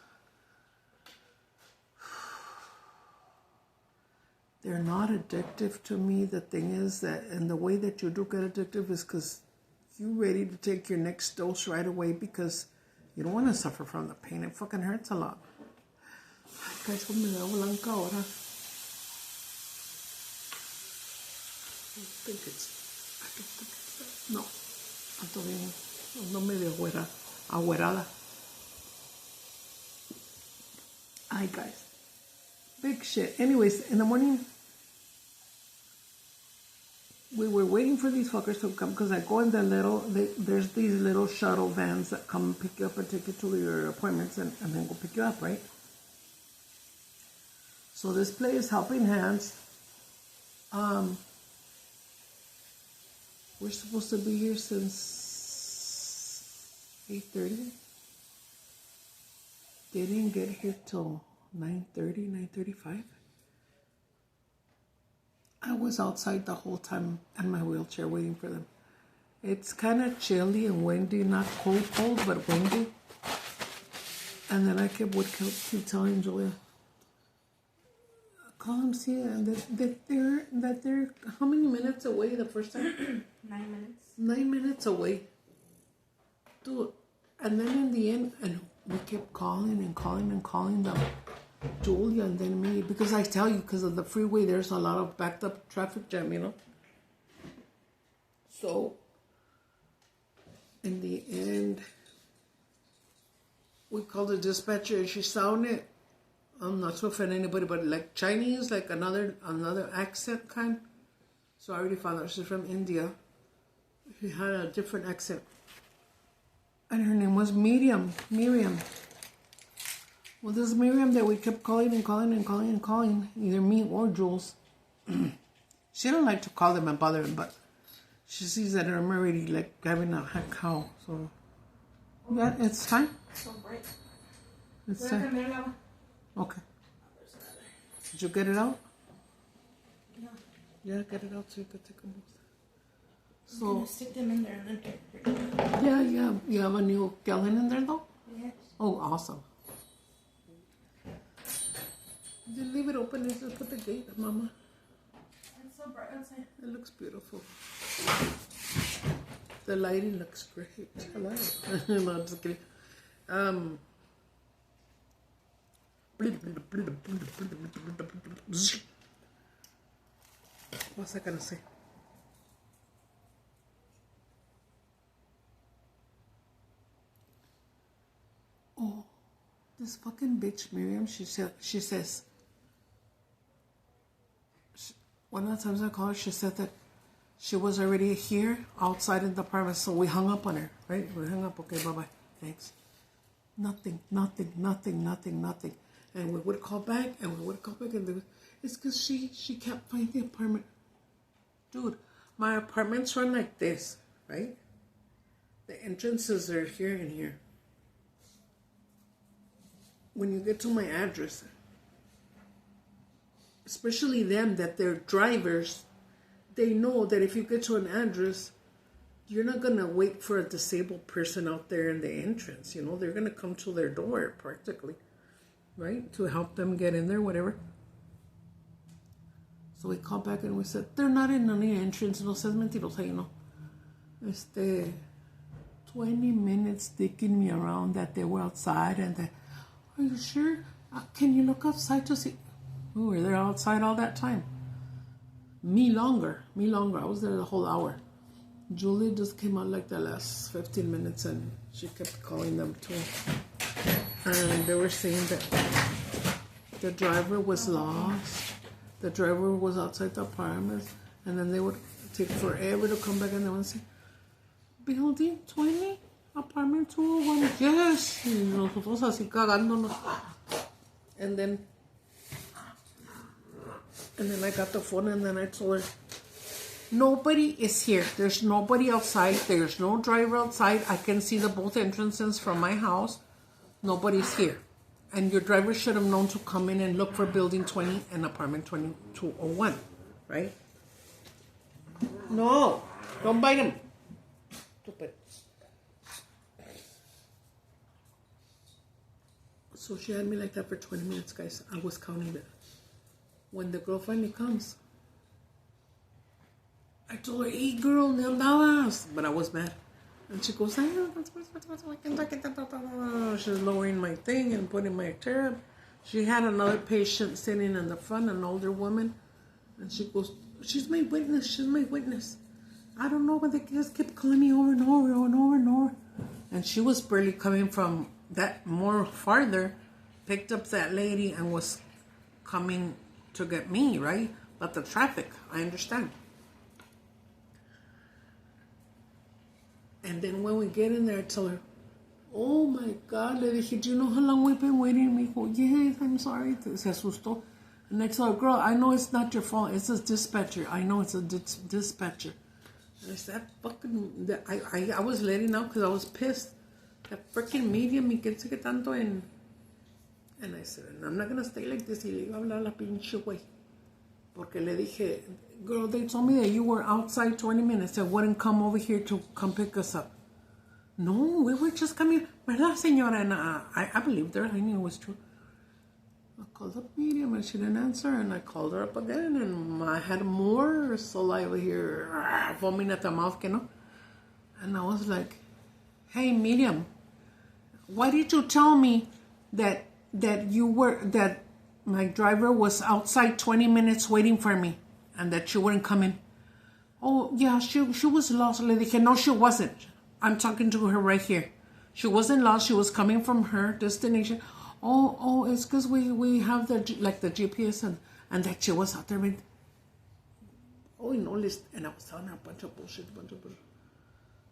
They're not addictive to me. The thing is that, and the way that you do get addictive is because you're ready to take your next dose right away because you don't want to suffer from the pain. It fucking hurts a lot. Ay, guys, me da blanca ahora. I don't think it's that. No, ando bien, ando medio agüerada. Ay, guys. Big shit. Anyways, in the morning, we were waiting for these fuckers to come because I go in there's these little shuttle vans that come and pick you up and take you to your appointments and then go pick you up, right? So this place, Helping Hands, we're supposed to be here since 8:30. They didn't get here till 9:30, 9:35. I was outside the whole time in my wheelchair waiting for them. It's kind of chilly and windy, not cold, but windy. And then I keep telling Julia, call them, see, and that they're how many minutes away the first time? 9 minutes. 9 minutes away. Dude, and then in the end, and we kept calling them. Julia and then me, because I tell you, because of the freeway, there's a lot of backed up traffic jam, you know. So, in the end, we called the dispatcher, and she sounded, I'm not to offend anybody, but like Chinese, like another accent kind. So I already found out she's from India. She had a different accent, and her name was Miriam. Well, this Miriam that we kept calling and calling and calling and calling, either me or Jules, she don't like to call them and bother them, but she sees that I'm already like having a heck cow. So, yeah, it's time. So bright. It's time. Okay. Did you get it out? Yeah. Yeah, get it out so you can take them both. So I'm gonna stick them in there and then Yeah. You have a new gallon in there though? Yes. Oh, awesome. Just leave it open and just put the gate, Mama. It's so bright outside. It looks beautiful. The lighting looks great. Hello. No, I'm just kidding. What's I gonna say? Oh, this fucking bitch Miriam. She says. One of the times I called her, she said that she was already here outside in the apartment, so we hung up on her, right? We hung up. Okay, bye-bye. Thanks. Nothing. And we would call back, and it's because she can't find the apartment. Dude, my apartments run like this, right? The entrances are here and here. When you get to my address, especially them that they're drivers, they know that if you get to an address, you're not going to wait for a disabled person out there in the entrance. You know, they're going to come to their door practically, right? To help them get in there, whatever. So we called back and we said, they're not in any entrance. No seas mentirosa, you know. 20 minutes digging me around that they were outside and that, are you sure? Can you look outside to see? We were there outside all that time. Me longer. I was there the whole hour. Julie just came out like the last 15 minutes and she kept calling them too. And they were saying that the driver was lost. The driver was outside the apartment. And then they would take forever to come back and they would say, Building 20, apartment 201. Yes. Y nosotros así cagándonos. And then I got the phone and then I told her, nobody is here. There's nobody outside. There's no driver outside. I can see the both entrances from my house. Nobody's here. And your driver should have known to come in and look for building 20 and apartment 2201, right? No, don't bite him. Stupid. So she had me like that for 20 minutes, guys. I was counting it. When the girl finally comes, I told her, hey girl, no andabas. But I was mad. And she goes, she's lowering my thing and putting my chair up. She had another patient sitting in the front, an older woman. And she goes, she's my witness. I don't know, but they just kept calling me over and over. And she was barely coming from that more farther, picked up that lady and was coming to get me, right? But the traffic, I understand. And then when we get in there, I tell her, oh my God, le dije, do you know how long we've been waiting? Me go, yes, I'm sorry. Se asustó. And I told her, girl, I know it's not your fault. It's a dispatcher. I know it's a dispatcher. And I said, I was letting out because I was pissed. That freaking media me que tanto en. And I said, I'm not going to stay like this. Y le iba a hablar a la pinche güey. Porque le dije, girl, they told me that you were outside 20 minutes and wouldn't come over here to come pick us up. No, we were just coming. ¿Verdad, señora? And I believed her. I knew it was true. I called up Miriam and she didn't answer. And I called her up again. And I had more saliva here, foaming at the mouth, you know. And I was like, hey, Miriam, why did you tell me that my driver was outside 20 minutes waiting for me and that she wouldn't come in? Oh, yeah, she was lost. Le dije, no, she wasn't. I'm talking to her right here. She wasn't lost. She was coming from her destination. Oh, it's because we have the GPS and that she was out there. And I was telling her a bunch of bullshit.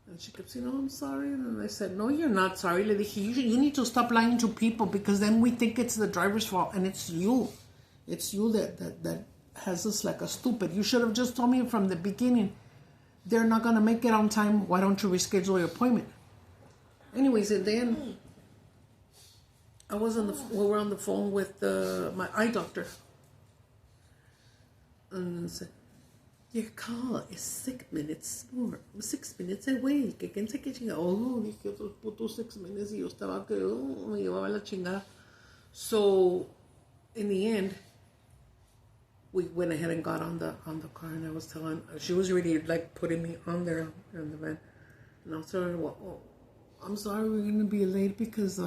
And she kept saying, oh, I'm sorry. And I said, no, you're not sorry. Le dije, you need to stop lying to people because then we think it's the driver's fault and it's you. It's you that has us like a stupid. You should have just told me from the beginning. They're not going to make it on time. Why don't you reschedule your appointment? Anyways, and then we were on the phone with my eye doctor. And I said, your call is 6 minutes more. 6 minutes away. Que quién sabe qué chingada. Oh, dije otros putos 6 minutes y yo estaba que me llevaba la chingada. So, in the end, we went ahead and got on the car, and I was telling, she was really like putting me on there in the van, and I was telling her, well, oh, I'm sorry we're gonna be late because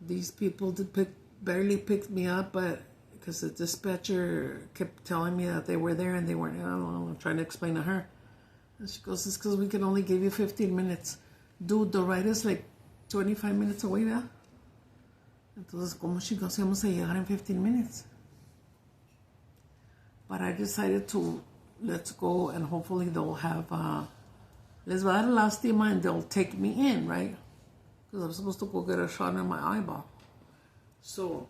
these people barely picked me up, but because the dispatcher kept telling me that they were there and they weren't. I don't know, I'm trying to explain to her, and she goes, it's because we can only give you 15 minutes. Dude, the ride is like 25 minutes away, ¿verdad? Entonces, ¿cómo chicos íbamos a llegar en 15 minutes? But I decided to let's go, and hopefully they'll have les va a dar lástima and they'll take me in, right? Because I'm supposed to go get a shot in my eyeball. So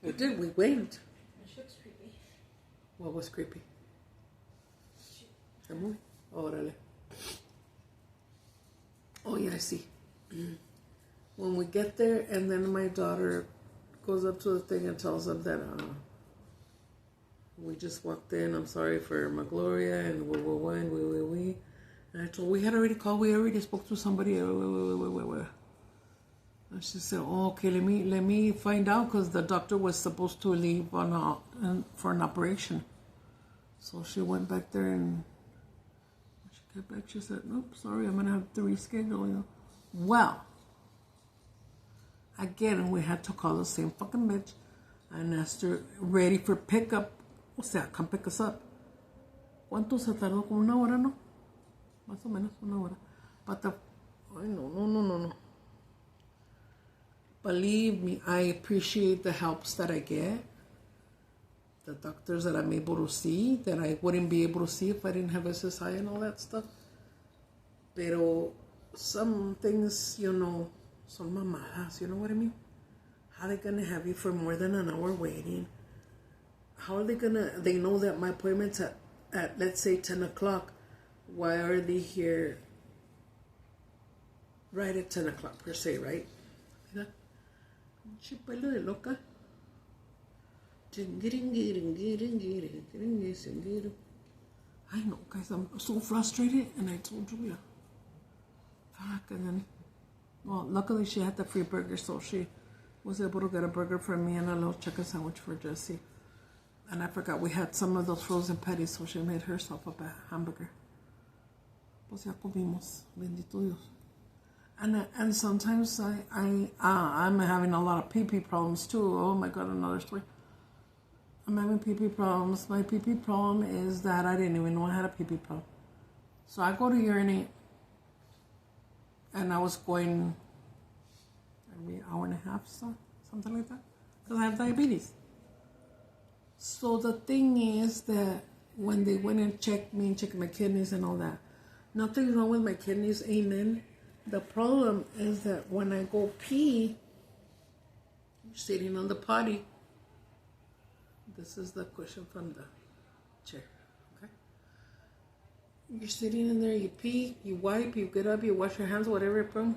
we did. We went. She looks creepy. What was creepy? The movie. Órale. Oh yeah, I see. When we get there, and then my daughter goes up to the thing and tells them that we just walked in. I'm sorry for my Gloria and we. And I told her, we had already called. We already spoke to somebody. And she said, oh, okay, let me find out because the doctor was supposed to leave for an operation. So she went back there and when she came back, she said, nope, sorry, I'm going to have to reschedule you. Well, again, we had to call the same fucking bitch and asked her, ready for pickup. O sea, come pick us up. ¿Cuánto se tardó? Como una hora, no? Más o menos una hora. But no. Believe me, I appreciate the helps that I get. The doctors that I'm able to see, that I wouldn't be able to see if I didn't have SSI and all that stuff. Pero some things, son mamadas, you know what I mean? How are they going to have you for more than an hour waiting? How are they they know that my appointment's at let's say 10 o'clock. Why are they here right at 10 o'clock per se, right? Chipelo de loca. I know, guys, I'm so frustrated, and I told Julia. Fuck, and then, well, luckily she had the free burger, so she was able to get a burger for me and a little chicken sandwich for Jessie. And I forgot we had some of those frozen patties, so she made herself a hamburger. Pues ya comimos, bendito Dios. And sometimes I'm having a lot of pee-pee problems too. Oh my God, another story. I'm having pee-pee problems. My pee-pee problem is that I didn't even know I had a pee-pee problem. So I go to urinate, and I was going maybe an hour and a half, something like that, because I have diabetes. So the thing is that when they went and checked me and checked my kidneys and all that, nothing's wrong with my kidneys, amen. The problem is that when I go pee, I'm sitting on the potty. This is the cushion from the chair, okay? You're sitting in there, you pee, you wipe, you get up, you wash your hands, whatever, boom.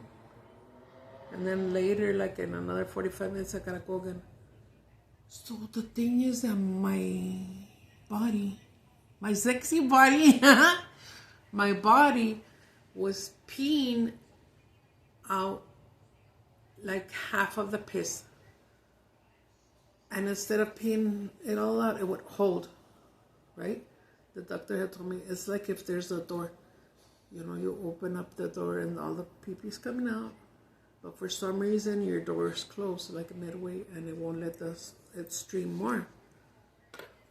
And then later, like in another 45 minutes, I gotta go again. So the thing is that my body, my sexy body, my body was peeing out like half of the piss. And instead of peeing it all out, it would hold, right? The doctor had told me, it's like if there's a door. You open up the door and all the pee-pee's coming out. But for some reason, your door is closed, like midway, and it won't let it stream more.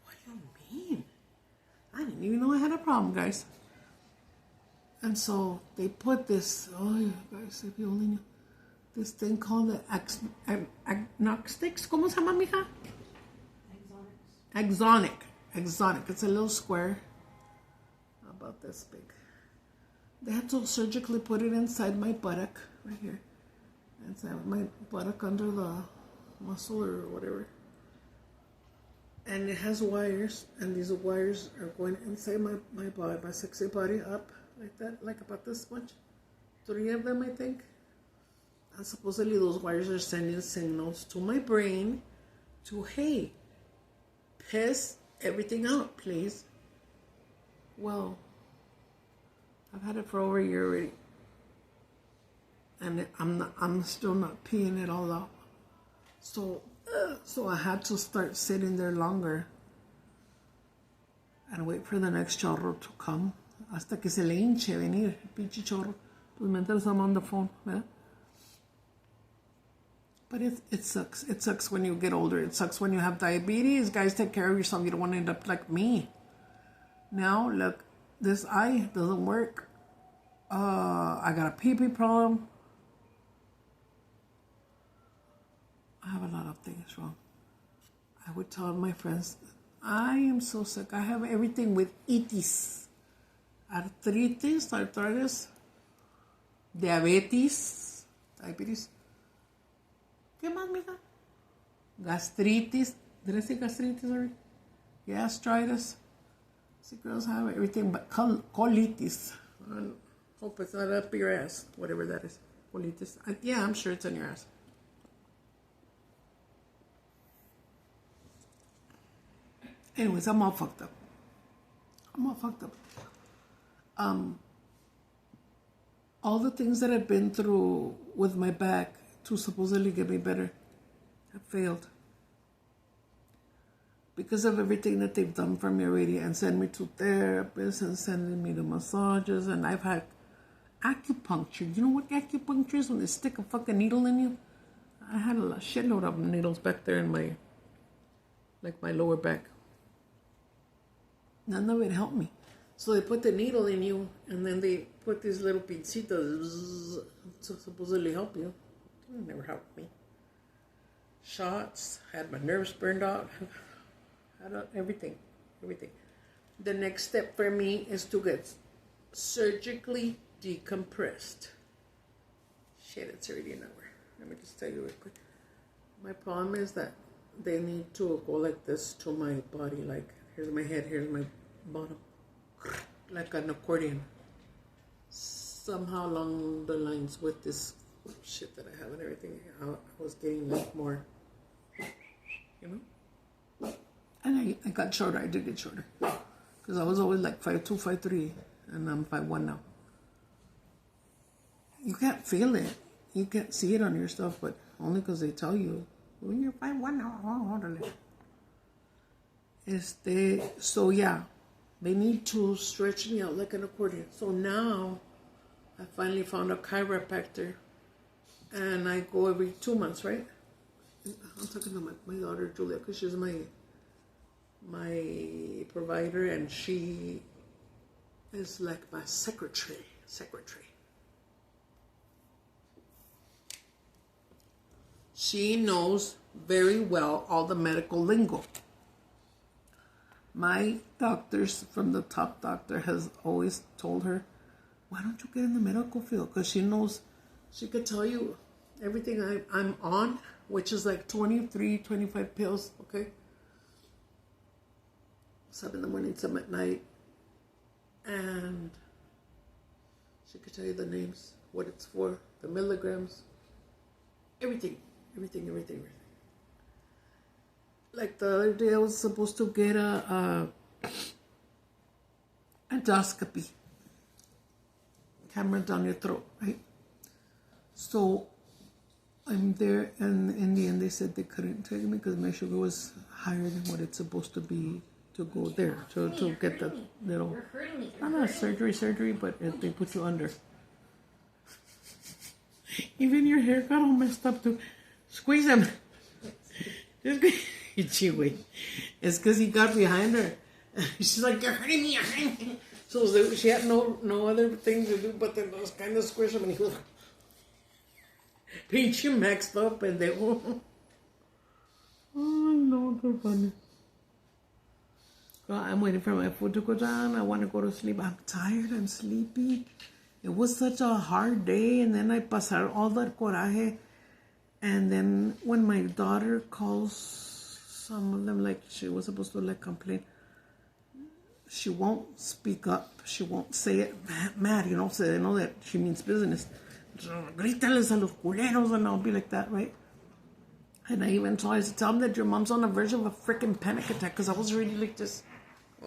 What do you mean? I didn't even know I had a problem, guys. And so they put this, oh, you guys, if you only knew, this thing called the agnostics. ¿Cómo se llama, mija? Axonic. It's a little square, about this big. They had to surgically put it inside my buttock, right here. Inside my buttock under the muscle or whatever. And it has wires, and these wires are going inside my body, my sexy body, up like that, like about this much. 3 of them, I think. And supposedly those wires are sending signals to my brain to, hey, piss everything out, please. Well, I've had it for over a year already. And I'm still not peeing it all out. So I had to start sitting there longer and wait for the next chorro to come. Hasta que se le hinche venir, el pinche chorro. Pues mientras I'm on the phone, ¿verdad? But it sucks. It sucks when you get older. It sucks when you have diabetes. Guys, take care of yourself. You don't want to end up like me. Now, look, this eye doesn't work. I got a pee-pee problem. I have a lot of things wrong. I would tell my friends, I am so sick. I have everything with itis. Arthritis, diabetes. ¿Qué más, mija? Gastritis. Did I say gastritis already? Gastritis. See, girls have everything but colitis. I hope it's not up your ass, whatever that is. Colitis. Yeah, I'm sure it's on your ass. Anyways, I'm all fucked up. All the things that I've been through with my back to supposedly get me better have failed. Because of everything that they've done for me already and send me to therapists and sending me to massages, and I've had acupuncture. You know what acupuncture is? When they stick a fucking needle in you? I had a shitload of needles back there in my lower back. None of it helped me. So they put the needle in you, and then they put these little pincitas to supposedly help you. It never helped me. Shots, had my nerves burned out, had everything. The next step for me is to get surgically decompressed. Shit, it's already nowhere. Let me just tell you real quick. My problem is that they need to go like this to my body, like here's my head, here's my bottom, like an accordion. Somehow along the lines with this shit that I have and everything, I was getting like more, you know? And I got shorter. I did get shorter. Because I was always like 5'2", 5'3", and I'm 5'1" now. You can't feel it. You can't see it on your stuff, but only because they tell you, when you're 5'1" now, so yeah, they need to stretch me out like an accordion. So now, I finally found a chiropractor, and I go every 2 months, right? I'm talking to my daughter, Julia, because she's my provider, and she is like my secretary. She knows very well all the medical lingo. My doctors from the top doctor has always told her, why don't you get in the medical field? Because she knows, she could tell you everything I'm on, which is like 23, 25 pills, okay? Some in the morning, some at night. And she could tell you the names, what it's for, the milligrams, everything. Like the other day, I was supposed to get a endoscopy. Camera down your throat, right? So I'm there, and in the end, they said they couldn't take me because my sugar was higher than what it's supposed to be to go there, to get the little, not a surgery, but they put you under. Even your hair got all messed up too. Squeeze him. It's because he got behind her. She's like, you're hurting me. So she had no other thing to do but to just kind of squish him, and he was pinch him maxed up, and they oh no, so funny. Well, I'm waiting for my food to go down. I want to go to sleep. I'm tired. I'm sleepy. it was such a hard day, and then I pasar all that coraje. And then when my daughter calls some of them, like she was supposed to like complain, she won't speak up. She won't say it mad, you know, so they know that she means business. Grítales a los culeros, and I'll be like that, right? And I even tried to tell them that your mom's on the verge of a freaking panic attack, because I was really like this.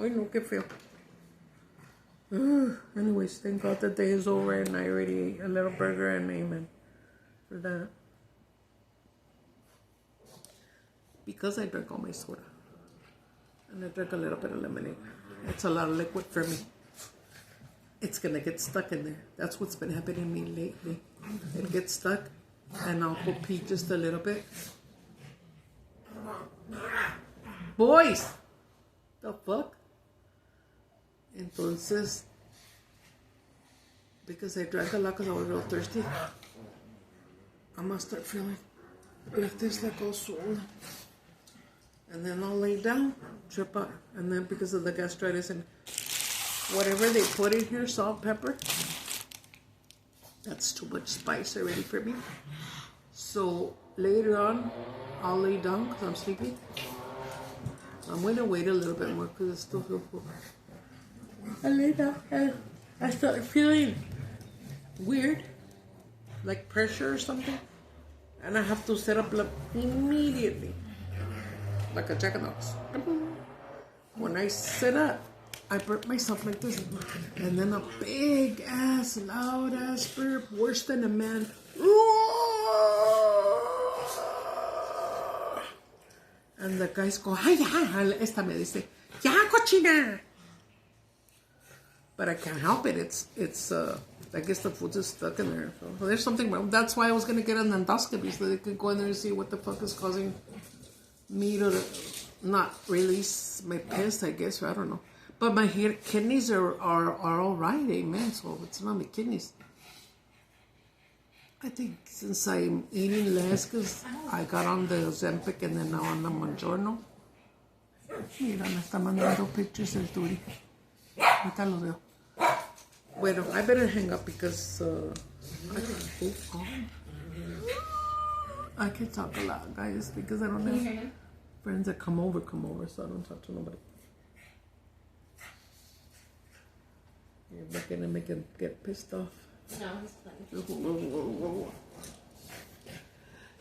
Ay, no, qué feo. Anyways, thank God the day is over, and I already ate a little burger, and amen for that. Because I drank all my soda. And I drank a little bit of lemonade. It's a lot of liquid for me. It's gonna get stuck in there. That's what's been happening to me lately. It gets stuck, and I'll go pee just a little bit. Boys! The fuck? Entonces, because I drank a lot because I was real thirsty, I must start feeling like this, like all swollen. And then I'll lay down, trip out. And then because of the gastritis and whatever they put in here, salt, pepper, that's too much spice already for me. So later on, I'll lay down because I'm sleepy. I'm going to wait a little bit more because it's still feel full. I lay down and I start feeling weird, like pressure or something. And I have to set up immediately. Like a jack in the box. When I sit up, I burp myself like this. And then a big ass, loud ass burp, worse than a man. And the guys go, ay, ya. Esta me dice, ya, cochina. But I can't help it. It's I guess the food is stuck in there. So there's something wrong. That's why I was going to get an endoscopy so they could go in there and see what the fuck is causing me to not release my piss, I guess, or I don't know. But my kidneys are all right, amen. So it's not my kidneys. I think since I'm eating less, because I got on the Ozempic and then now on the Mounjaro. Mira, me está mandando pictures el Turi. Ahorita los veo. Bueno, I better hang up because I can talk a lot, guys, because I don't have friends that come over, so I don't talk to nobody. You're not gonna make him get pissed off. No, he's playing.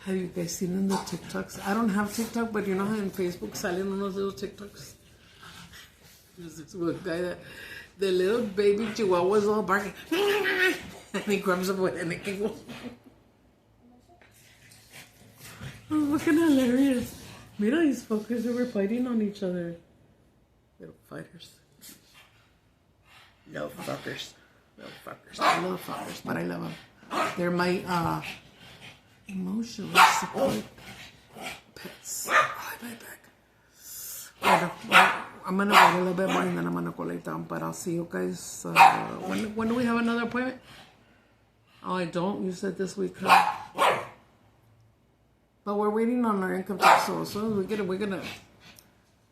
Have you guys seen in the TikToks? I don't have TikTok, but you know how in Facebook salen unos little TikToks? There's this one guy that the little baby chihuahua is all barking. And he grabs him with anything. Oh, fucking hilarious. Mira, these fuckers who were fighting on each other. Little fighters. Little fuckers. Little fuckers. Little fuckers, but I love them. They're my emotional support pets. Oh, my back. Well, I'm gonna wait a little bit more and then I'm gonna go lay down. But I'll see you guys. When do we have another appointment? Oh, I don't. You said this week, huh? But we're waiting on our income tax. So as soon as we're gonna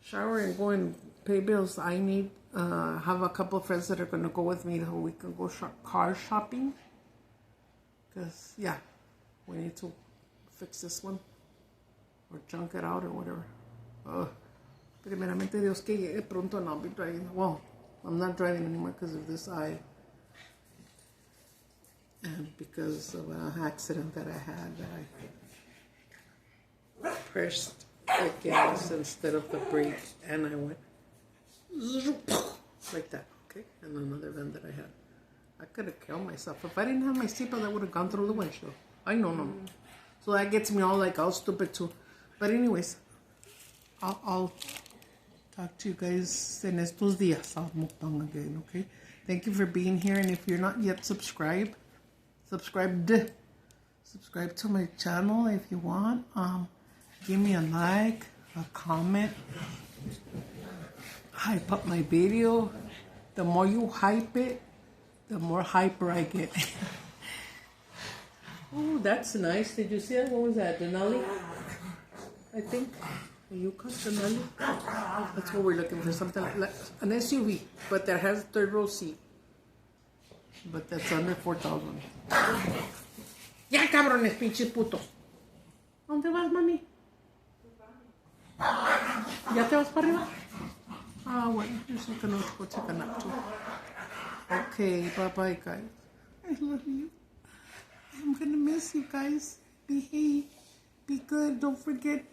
shower and go and pay bills. I need have a couple of friends that are gonna go with me so we can go car shopping. Cause yeah, we need to fix this one or junk it out or whatever. Primeramente Dios que llegue pronto and I'll be driving. Well, I'm not driving anymore because of this eye. And because of an accident that I had, that I pressed the gas instead of the brake and I went like that, okay? And another event that I had. I could have killed myself. If I didn't have my seatbelt, I would have gone through the windshield. I know. So that gets me all like all stupid too. But anyways, I'll talk to you guys in estos días. I'll mukbang again, okay? Thank you for being here. And if you're not yet subscribed to my channel if you want. Give me a like, a comment. Hype up my video. The more you hype it, the more hyper I get. Oh, that's nice. Did you see that? What was that? Denali? I think. A Yukon Denali? That's what we're looking for. Something like an SUV, but that has third row seat. But that's under 4,000. Ya, cabrones, pinches putos. ¿Dónde vas, mami? ¿Ya te vas para arriba? Ah, bueno, yo sé que no te puedo take a nap too. Okay, bye-bye, guys. I love you. I'm gonna miss you guys. Behave. Be good. Don't forget